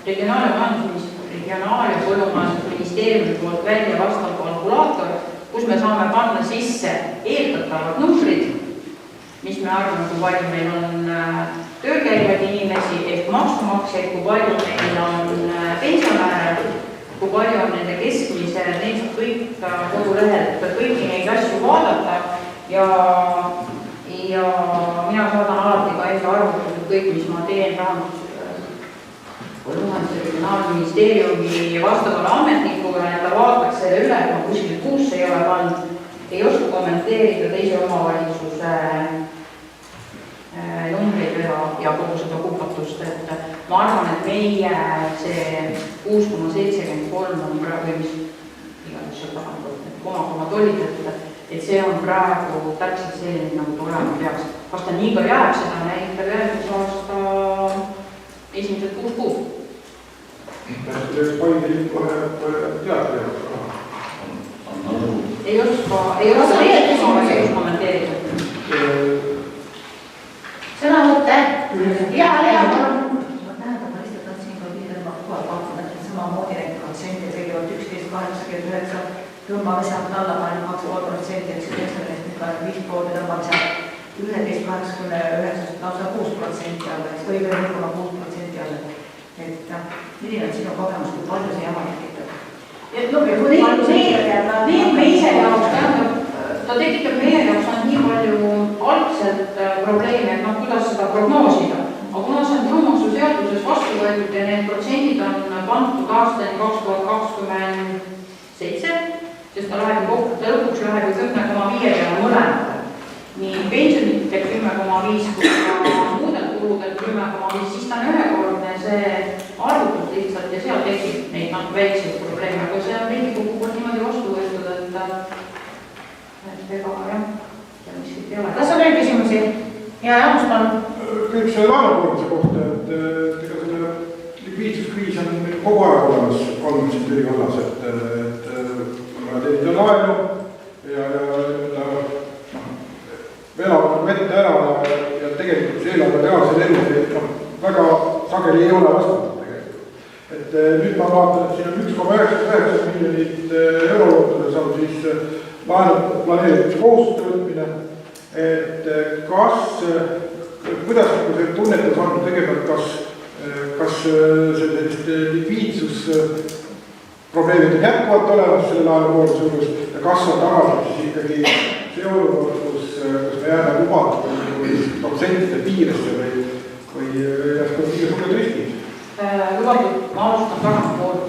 Regionaal- ja Põllumajandusministeeriumi poolt välja vastav kalkulaator, kus me saame panna sisse eeldatavad numbrid, mis me arvame, kui palju meil on tööl käivaid inimesi ehk maksumaksjaid, kui palju meil on pensionäre, kui palju on nende keskmise, neid saab kõik kodulehel, kõiki neid asju vaadata ja mina saadan alati ka enda arvutused kõik, mis ma teen Põllumajanduse Regionaalministeeriumi vastavale ametnikule, et ta vaataks selle üle, et ma kuskil kuusse ei ole pannud, ei oska kommenteerida teise omavalitsuse numbreid ja kogu seda kupatust, et ma arvan, et meie see 6,73 on praegu, mis iganes see tahandab, et koma tollid, et see on praegu täpselt selline, nagu tulema peaks. Kas ta nii ka jääb, seda näitab järgmise aasta esimesed 6 kuud. Paide liit kohe teadli. Ei oska kommenteerida. Sõna võtte. Ja, Lea, palun. Ma lihtsalt tahtsin ka pidada pakkuda, et samamoodi need protsenti, kõigepealt 11,89 tõmbame sealt alla 2,5%, eks 95 poole tõmbame sealt 11,89 lausa 6% alla, või 1,6% alla. Et milline on sinu kogemus, kui palju see jama tekitab? Meie ise jaoks tähendab, ta tekitab meie jaoks on nii palju algselt probleeme, et kuidas seda prognoosida. Aga kuna see on tulumaksuseaduses vastu võetud ja need protsendid on pandud aastani 2027, sest ta läheb kokkute lõpuks läheb 10,5 peale mõlemad. Nii pensionite 10,5 kui ka muudel kuludel 10,5, siis ta on ühekordne see arvutus lihtsalt ja seal tekib neid väikseid probleeme, aga see on Riigikogu poolt niimoodi vastu võetud, et ega jah, miskit ei ole. Kas on veel küsimusi? Ja Jaanus, palun. Kõik see laenukoormuse kohta, et ega selle likviidsuskriis on kogu aeg olemas olnud siin Türi vallas, et ma teenin laenu ja elavad vette ära ja tegelikult see eelarve reaalsel elus väga sageli ei ole vastatud tegelikult. Et nüüd ma vaatan, et siin on 1,99 miljonit eurolootudes on siis laenu planeerimiskohustuste võtmine, et kuidas see tunnetus on tegelikult, kas sellist likviidsus probleemid on jätkuvalt olemas selle laenukoormuse juures ja kas on tagatud siis ikkagi see olukord, kus me jääme lubatud protsentide piiresse või järsku liiga suured riskid? Lubatud, ma alustan tagantpoolt,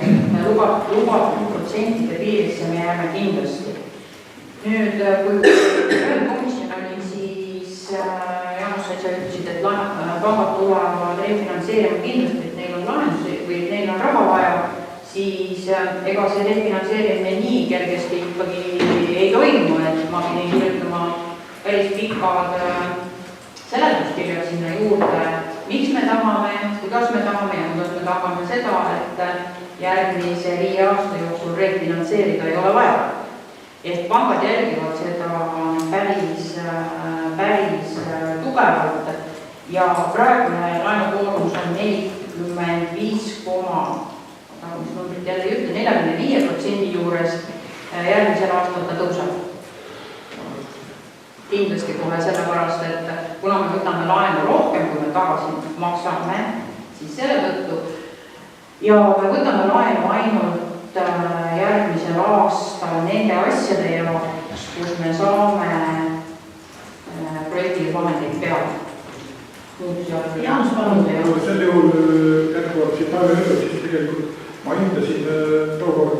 lubatud protsentide piirisse me jääme kindlasti. Nüüd, kui komisjon oli, siis Jaanus, sa ütlesid, et pangad tulevad refinantseerima kindlasti, et neil on lahendusi või neil on raha vaja, siis ega see refinantseerimine nii kergesti ikkagi ei toimu, et ma pidin kirjutama päris pikad seletuskirjad sinna juurde, miks me tahame, kuidas me tahame ja kuidas me tahame seda, et järgmise 5 aasta jooksul refinantseerida ei ole vaja. Et pangad jälgivad seda päris tugevalt ja praegune laenukoormus on 45% juures, järgmisel aastal ta tõuseb. Kindlasti kohe sellepärast, et kuna me võtame laenu rohkem, kui me tagasi maksame, siis selle tõttu ja me võtame laenu ainult järgmisel aastal nende asjade jaoks, kus me saame projektile vahendeid peale. Jaanus, palun. Sel juhul jätkuvalt siin päeva ütleb, siis tegelikult ma hindasin tookord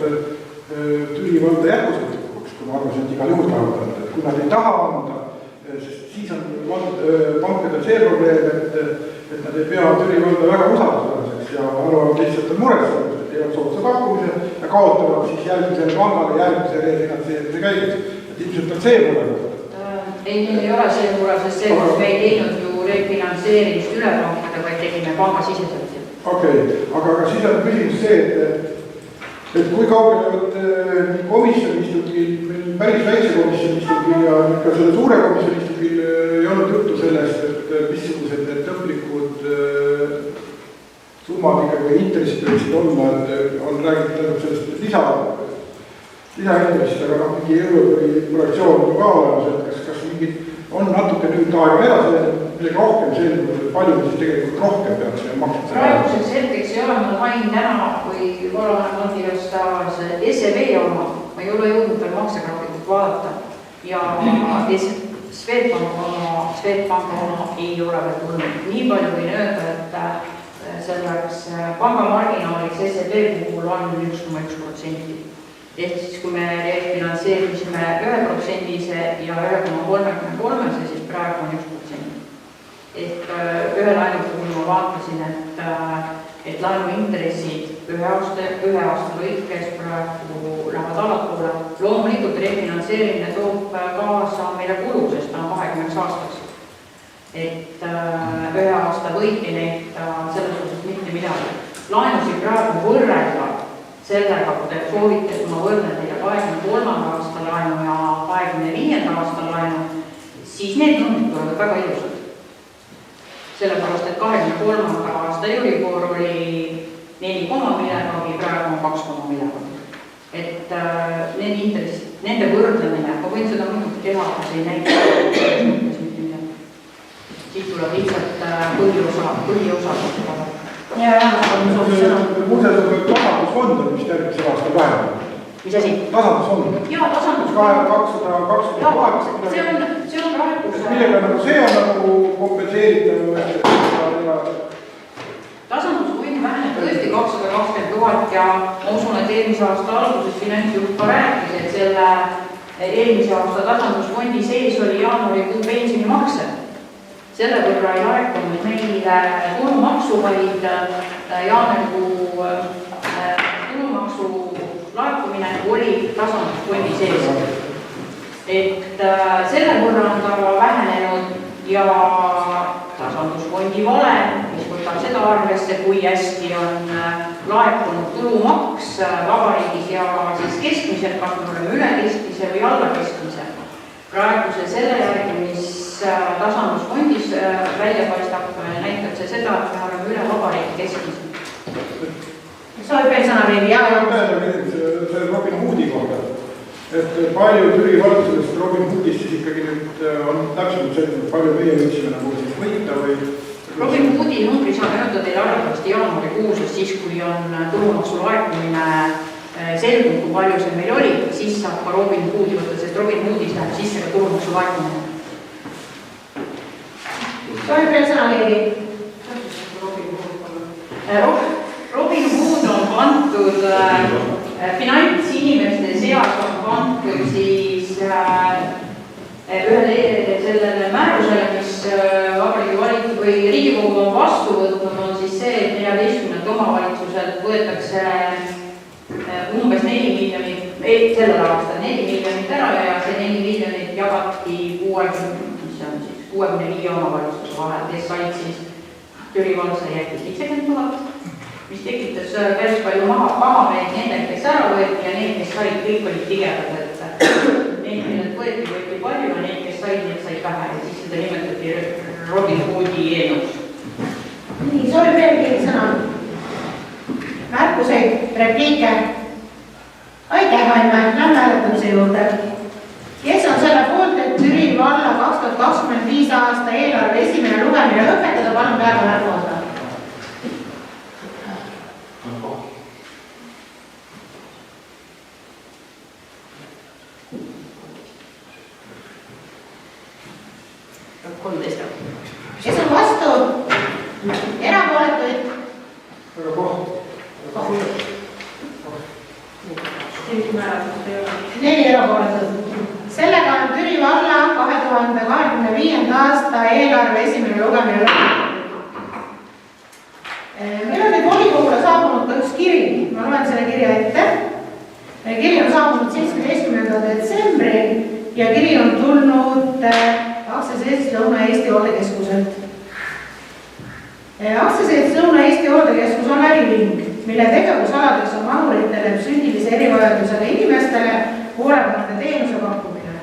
Türi valda jätkusutlikuks, kui ma arvasin, et igal juhul tahavad, et kui nad ei taha anda, sest siis on pankadel see probleem, et nad ei pea Türi valda väga usaldusväärseks ja arvavad lihtsalt on mures, teevad sootsa pakkumise ja kaotavad siis järgmisele pangale järgmise refinantseerimise käigus. Et ilmselt on see mure kohta. Ei, meil ei ole see mure, sest see, kus me ei teinud ju refinantseerimist üle pankade, vaid tegime pangasiseselt. Okei, aga siis on küsimus see, et kui kaugele komisjoni istungil, päris väikse komisjoni istungil ja ka selle suure komisjoni istungil ei olnud juttu sellest, et missugused need lõplikud summad ikkagi intressid võiksid olla, et on räägitud sellest lisaintressist, aga mingi euro või projektsioon on ka olemas, et kas mingid on natuke nüüd aega edasi, midagi rohkem selgunud, et palju me siis tegelikult rohkem peaksime maksma. Praeguseks hetkeks ei ole, ma hain täna, kui oleme mõndilast SEB oma, ma ei ole jõudnud veel maksegraafikut vaadata ja Swedbanka oma ei ole veel tulnud. Nii palju võin öelda, et selleks pangamarginaaliks SEB puhul on 1,1%. Ehk siis, kui me refinantseerimisime 1%-se ja 1,33-se, siis praegu on 1%. Ehk ühe laenu puhul ma vaatasin, et laenu intressid ühe aasta lõikes praegu lähevad allapoole. Loomulikult refinantseerimine toob kaasa meile kulu, sest ta on 20 aastaks. Et ühe aasta võit ei näita selles osas mitte midagi. Laenusid praegu võrrelda sellega, kui te soovite, et ma võrdlen teile 23. aasta laenu ja 25. aasta laenu, siis need numbrid tulevad väga ilusad. Sellepärast, et 23. aasta Euribor oli 4, millegagi, praegu on 2, millegagi. Et need intressid, nende võrdlemine, ma võin seda muidugi teha, aga see ei näita mitte midagi. tuleb lihtsalt põhiosa. Ja on soovib sõna. Muuseas, tasandusfond on vist järgmisel aastal vähem. Mis asi? Tasandusfond. Jaa, tasandusfond. 228. See on praegu. Millega nagu see on nagu kompenseeritav tasandusfondi väheneb tõesti 220 000 ja ma usun, et eelmise aasta alguses finantsjuht ka rääkis, et selle eelmise aasta tasandusfondi sees oli jaanuarikuu pensionimakse. Selle võrra ei laekunud meile tulumaksu, vaid jaanuarikuu tulumaksu laekumine oli tasandusfondi sees. Et selle võrra on ta vähenenud ja tasandusfondi valem, mis võtab seda arvesse, kui hästi on laekunud tulumaks vabariigis ja siis keskmiselt, kas me oleme üle keskmise või alla keskmise. Praeguse selle järgi, mis tasandusfondis välja paistab, näitab see seda, et me oleme üle vabariigi keskmise. Soovib veel sõna veidi? See Robin Hoodi kohta. Et palju Türi vald sellest Robin Hoodist siis ikkagi nüüd on täpselt selline, palju meie võiksime nagu siis võita või... Robin Hoodi numbri saab öelda teile arvatavasti jaanuarikuuses, siis kui on tulumaksu laekumine selgunud, kui palju see meil oli, siis saab ka Robin Hoodi võtta, sest Robin Hoodis läheb sisse ka tulumaksu laekumine. Soovib veel sõna veidi? Robin Hood on kantud finantsinimeste seas on kantud siis ühele sellele määrusele, mis Vabariigi Valitsus või Riigikogu on vastu võtnud, on siis see, et 14 omavalitsuselt võetakse umbes 4 miljonit, sellel aastal 4 miljonit ära ja see 4 miljonit jagati 65 omavalitsuse vahel, kes said siis Türi vald sai äkki 70 000. Mis tekitas päris palju mahameid nendel, kes ära võeti ja need, kes said, kõik olid tigedad, et need, millelt võeti palju ja need, kes said, need said vähe ja siis seda nimetati Robin Hoodi eelnõus. Nii, soovib veel keegi sõna? Märkuseid, repliike? Aitäh, Aime, lähme hääletamise juurde. Kes on selle poolt, et Türi valla 2025 aasta eelarve esimene lugemine lõpetada, palun peale märgu osa. Kes on vastu? Erapooletuid? Neli erapooletut. Sellega on Türi valla 2025. aasta eelarve esimene lugemine lõpetatud. Meil on nüüd volikogule saabunud ka üks kiri. Ma loen selle kirja ette. Kiri on saabunud 17. detsembril ja kiri on tulnud aktsiaselts Lõuna-Eesti hooldekeskuselt. Aktsiaselts Lõuna-Eesti hooldekeskus on äriühing, mille tegevusaladeks on mahuritele psüühilise erivajadusega inimestele hoolekande teenuse pakkumine.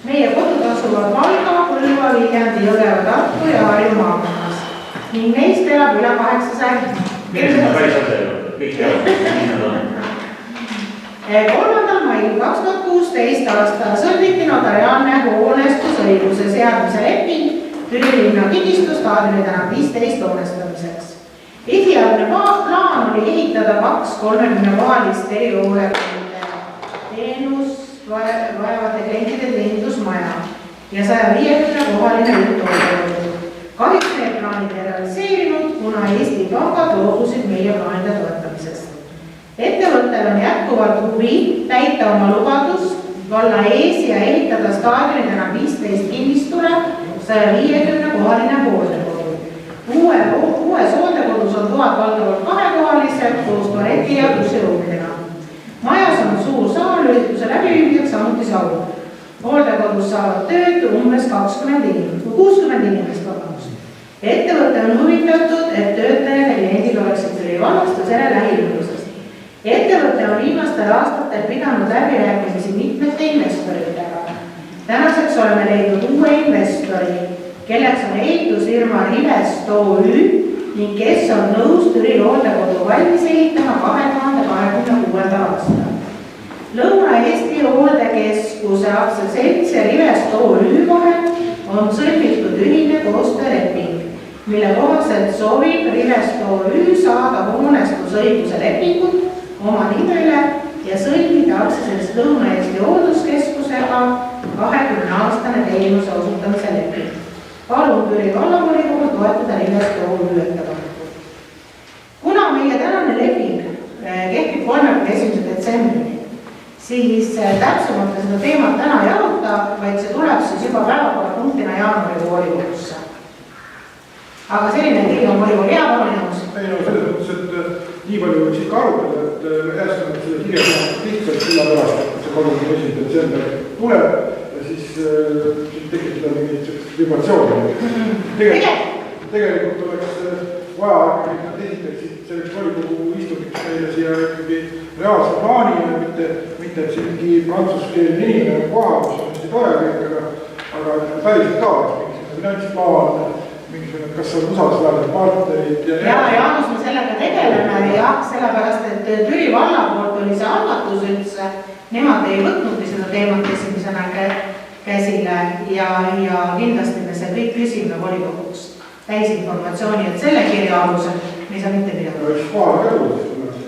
Meie kodud asuvad Valga, Põlva, Viljandi, Jõgeva, Tartu ja Harju maakonnas ning neist elab üle 800. 3. mail 2016 aastal sõlmiti notariaalne hoonestusõiguse seadmise leping Türi linna kinnistustaadioni tänav 15 hoonestamiseks. Esialgne plaan oli ehitada 2 30-kohalist erihoolekande teenus vajavate klientide teenindusmaja ja 150-kohaline üldhoolekond. Kahjuks need plaanid ei realiseerinud, kuna Eesti pangad loobusid meie plaanide toetamisest. Ettevõttel on jätkuvalt huvi täita oma lubadus valla ees ja ehitada staadionidena 15 kinnistule 150-kohaline hooldekodu. Uues hooldekodus on toad valdavalt 2-kohalised koos tualeti ja duširuumidega. Majas on suur saal ürituse läbiviimiseks, samuti saun. Hooldekodus saavad tööd umbes 60 inimest. Ettevõte on huvitatud, et töötajad ja kliendid oleksid Türi vallast ja selle lähiümbruses. Ettevõte on viimastel aastatel pidanud läbirääkimisi mitmete investoritega. Tänaseks oleme leidnud uue investori, kelleks on ehitusfirma Rivest OÜ ning kes on nõus Türi hooldekodu valmis ehitama 2026. aastal. Lõuna-Eesti hooldekeskuse aktsiaselts ja Rivest OÜ vahel on sõlmitud ühine koostööleping. mille kohaselt soovib Rivest OÜ saada hoonestusõiguse lepingut oma nimele ja sõlmida aktsiaselts Lõuna-Eesti Hoolduskeskusega 20-aastane teenuse osutamise leping. Palun Türi vallavolikogu toetada Rivest OÜ ettepanekut. Kuna meie tänane leping kehtib 31. detsembrini, siis täpsemalt seda teemat täna ei aruta, vaid see tuleb siis juba päevakorrapunktina jaanuari volikogusse. Aga selline teil on volikogu hea palun. Ei no selles mõttes, et nii palju võiks ikka arutada, et jäskame selle kirja lihtsalt selle pärast, et see 31. detsember tuleb ja siis tekitada mingit vibratsiooni. Tegelikult oleks vaja ikkagi, et nad esitaksid selleks volikogu istungiks meile siia ikkagi reaalse plaani ja mitte et siin mingi prantsuskeelne inimene koha, mis on hästi tore kõik, aga päriselt ka oleks mingisugune finantsplaan, mingisugune, kas on usaldusväärsed partnerid ja... Ja Jaanus, me sellega tegeleme jah, sellepärast, et Türi valla poolt oli see algatus üldse, nemad ei võtnudki seda teemat esimesena käsile ja kindlasti me see kõik küsime volikoguks täis informatsiooni, et selle kirja alusel me ei saa mitte midagi. No üks kohal käinud,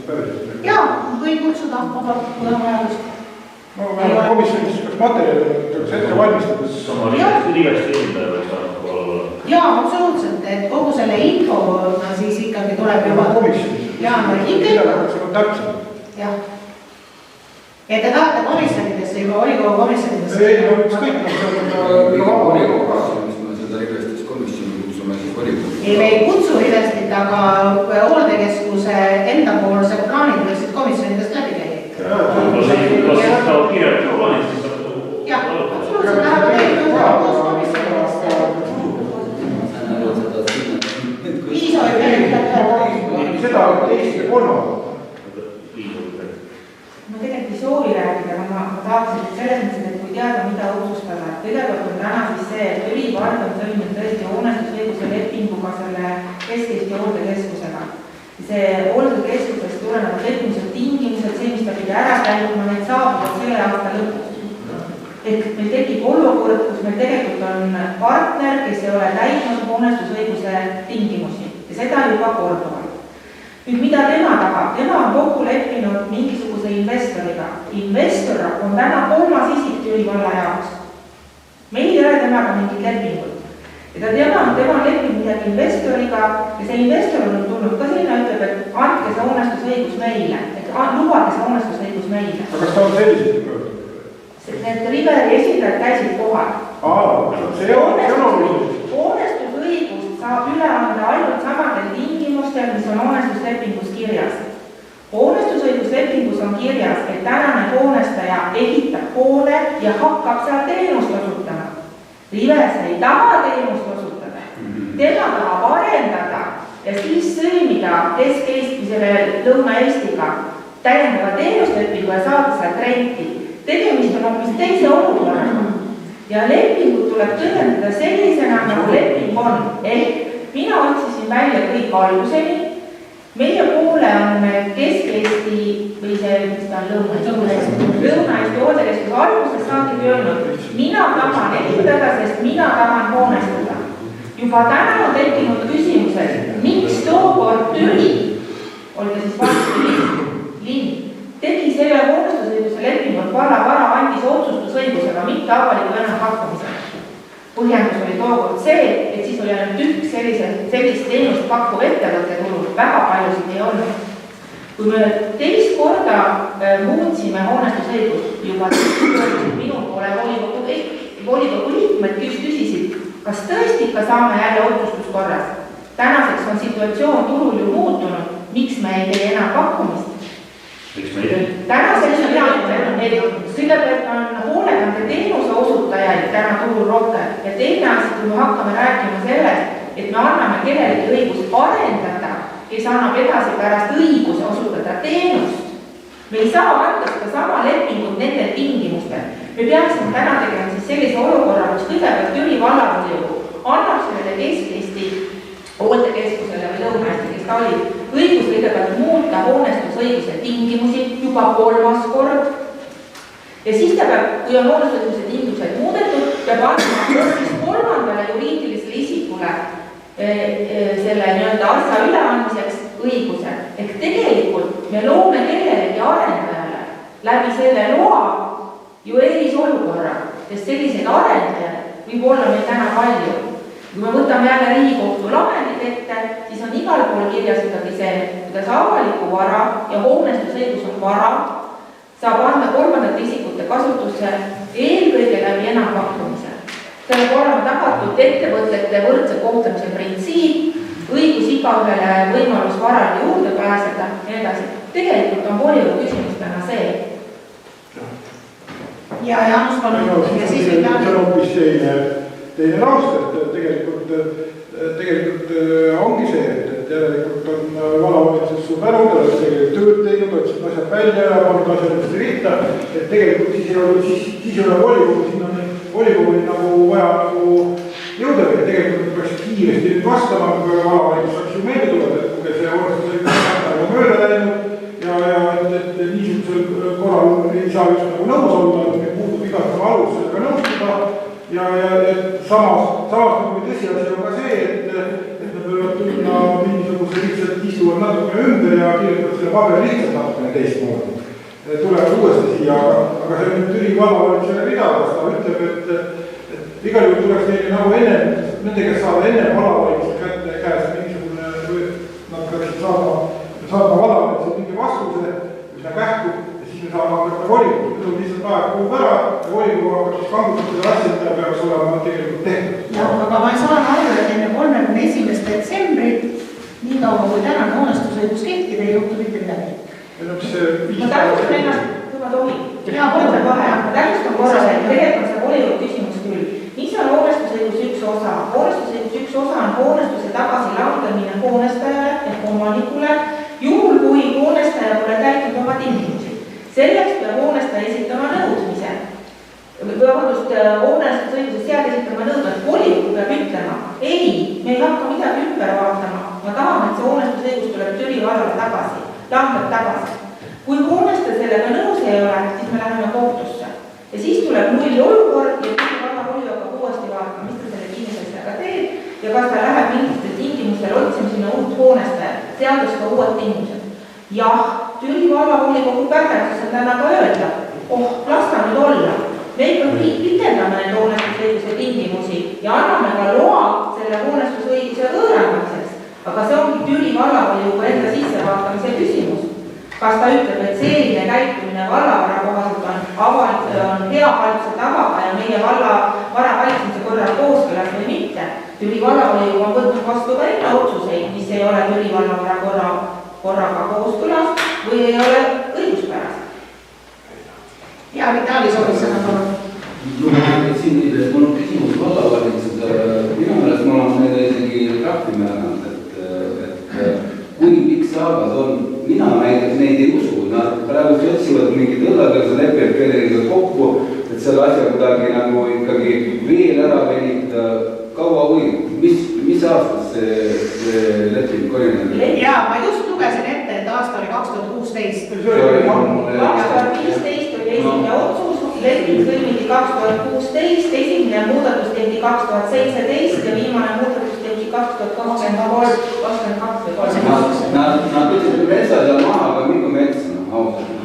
päriselt. Jaa, kõik kutsuda, vajadust. No komisjonis kas materjali ette valmistades. Sama Rivest esindaja võiks saanud kohal olla. Jaa, absoluutselt, et kogu selle info siis ikkagi tuleb juba komisjonis. Jaanuari täpselt. Jah. Ja te tahate komisjonidesse juba volikogu komisjonidesse? Ei, no üks kõik volikogu kasvamist me seda Rivestis komisjoni kutsume siis volikogu. Ei, me ei kutsu Rivestit, aga hooldekeskuse endapoolse plaanid võiksid komisjonidest läbi käia. Kas seda kirjaliku plaanid siis saab? Jah, absoluutselt lähevad eelnõu koos komisjonidest. Viis oli seda Eesti kolmanda. Ma tegelikult ei soovi rääkida, aga ma tahaksin selles mõttes, et kui teada, mida otsustada. Kõigepealt on täna siis see, et Türi vald on sõlminud tõesti hoonestusõiguse lepinguga selle Kesk-Eesti hooldekeskusega. See hooldekeskusest tulenevad lepingused tingimused, see, mis ta pidi ära täitma, need saabuvad selle aasta lõpus. Ehk meil tekib olukord, kus meil tegelikult on partner, kes ei ole täitnud hoonestusõiguse tingimusi ja seda juba korduvalt. Nüüd, mida tema tahab? Tema on kokku leppinud mingisuguse investoriga. Investor on täna kolmas isik Türi valla jaoks. Meil ei ole temaga mingit lepingut. Ja tema on leppinud midagi investoriga ja see investor on tulnud ka sinna, ütleb, et andke see hoonestusõigus meile. Et lubage see hoonestusõigus meile. Aga kas ta on sellised pöördud? Need Riveri esindajad käisid kohal. See on oluline. Hoonestusõigust saab üle anda ainult samadel tingimustel, mis on hoonestuslepingus kirjas. Hoonestusõiguslepingus on kirjas, et tänane hoonestaja ehitab hoone ja hakkab seal teenust osutama. Rives ei taha teenust osutada. Tema tahab arendada ja siis sõlmida Kesk-Eesti selle Lõuna-Eestiga täiendava teenuslepingu ja saada sealt renti. Tegemist on hoopis teise olukorraga. Ja lepingut tuleb tõendada sellisena, nagu leping on. Ehk mina otsisin välja kõik alguseni. Meie poole on Kesk-Eesti või see, mis ta on Lõuna-Eesti hooldekeskus alguses saadigi öelnud, mina tahan ehitada, sest mina tahan hoonestada. Juba täna on tekkinud küsimused, miks tookord Türi, olge siis vastu linn, tegi selle hoonestusõiguse lepingut valla vara andis otsustusõigusega, mitte avaliku enampakkumisega. Põhjendus oli tookord see, et siis oli ainult üks sellist teenust pakkuv ettevõtte turul, väga paljusid ei olnud. Kui me teist korda muutsime hoonestusõigust, juba minu poole volikogu liikmed küsisid, kas tõesti ikka saame jälle otsustuskorras. Tänaseks on situatsioon turul ju muutunud, miks me ei tee enam pakkumist? Tänaseks kõigepealt on hoolekande teenuse osutajaid täna turul rohkem ja teine asi, kui me hakkame rääkima sellest, et me anname kellelegi õigust arendada, kes annab edasi pärast õiguse osutada teenust. Me ei saa anda seda sama lepingut nendel tingimustel. Me peaksime täna tegema siis sellise olukorra, kus kõigepealt Türi vallavolikogu annab sellele Kesk-Eesti hooldekeskusele või Lõuna-Eesti, kes ta oli, õigus kõigepealt muuta hoonestusõiguse tingimusi juba kolmas kord. Ja siis ta peab, kui on hoonestusõiguse tingimused muudetud, peab andma kolmandale juriidilisele isikule selle nii-öelda asja üleandmiseks õiguse. Ehk tegelikult me loome kellelegi arendajale läbi selle loa ju eelisolukorra, sest selliseid arendajaid võib olla meil täna palju. Kui me võtame jälle Riigikohtu lahendid ette, siis on igal pool kirjas ikkagi see, kuidas avaliku vara ja hoonestusõigus on vara, saab anda kolmandate isikute kasutusse eelkõige läbi enampakkumise. See on olema tagatud ettevõtete võrdse kohtlemise printsiip, õigus igaühele võimalus varale juurde pääseda ja nii edasi. Tegelikult on volikogu küsimus täna see. Ja Jaanus palun. See on hoopis teine taust, et tegelikult ongi see, et järelikult on vallavalitsus suur tänu, ta oleks tegelikult tööd teinud, otsinud asjad välja ja pannud asjadesse ritta, et tegelikult siis ei ole volikogu, siin on volikogu nagu vaja jõuda, et tegelikult peaks kiiresti nüüd vastama, kui vallavalitsus saaks ju meelde tuletada, et kui see orastusega on mööda läinud ja et niisugusel korral ei saa just nagu nõus olla, et meil puudub igasugune alus sellega nõustuda ja samas nagu tõsiasi on ka see, et me võivad tulla mingisuguse lihtsalt istuvad natukene ümber ja kirjutavad selle paberi lihtsalt natukene teistmoodi. Tulevad uuesti siia, aga see on nüüd Türi vallavalitsusele ridavas, ta ütleb, et igal juhul tuleks neile nagu enne, nende kes saada enne vallavalitsus käest mingisugune, nad peaksid saama vallavalitsus mingi vastuse, mis nad kähku, ja siis me saame hakata volikogu. Nüüd on lihtsalt aeg kuub ära ja volikogu hakkab siis kangutada seda asja, mida peaks olema tegelikult tehtud. Ja, aga ma saan aru, et enne 31. detsembrit, nii kaua kui tänane hoonestusõigus kehtib, ei juhtu mitte midagi. Ma täpsustan ennast, kui ma tohin. Ma täpsustan korra, et tegelikult see volikogu küsimus küll. Mis on hoonestusõigus üks osa? Hoonestusõigus üks osa on hoonestuse tagasilangemine hoonestajale ehk omanikule, juhul kui hoonestaja pole täitnud oma tingimusi. Selleks peab hoonestaja esitama nõudmise. Hoonestusõiguse sead esitama nõudmise. Volikogu peab ütlema, ei, me ei hakka midagi ümber vaatama. Ma tahan, et see hoonestusõigus tuleb Türi vallale tagasi. Langeb tagasi. Kui hoonestaja sellega nõus ei ole, siis me läheme kohtusse. Ja siis tuleb nulli olukord ja Türi valla volikogu hakkab uuesti vaatama, mis ta selle kinnisasjaga teeb ja kas ta läheb mingistel tingimustel otsima sinna uut hoonestajat, seades ka uued tingimused. Jah, Türi valla volikogu pädevus on täna ka öelda, las ta nüüd olla. Me ikkagi pitendame need hoonestusõiguse tingimusi ja anname ka loa selle hoonestusõiguse võõrandamiseks. Aga see ongi Türi vallavolikogu enda sissevaatamise küsimus. Kas ta ütleb, et selline käitumine vallavara kohaselt on hea halduse tavaga ja meie vara valitsemise korral kooskõlas või mitte? Türi vallavolikogu on võtnud vastu ka enne otsuseid, mis ei ole Türi vallavara korraga kooskõlas või ei ole õiguspärast. Ja Vitali soovis sõna palun. Siin mul on küsimus vallavalitsusele. Minu meelest ma olen neile isegi trahvi määranud, et kui pikk saagas on, mina näiteks neid ei usu, nad praegu otsivad mingid õlladelse lepet kellelegi kokku, et selle asja kuidagi nagu ikkagi veel ära venita, kaua või, mis aastas see leping oli? Jaa, ma just lugesin ette, et aasta oli 2016. 2015 oli esimene otsus, leping sõlmiti 2016, esimene muudatus tehti 2017 ja viimane muudatus tehti 2023, 22 või 22. Nad ütlesid metsas ja maha, aga mingi mets, ausalt.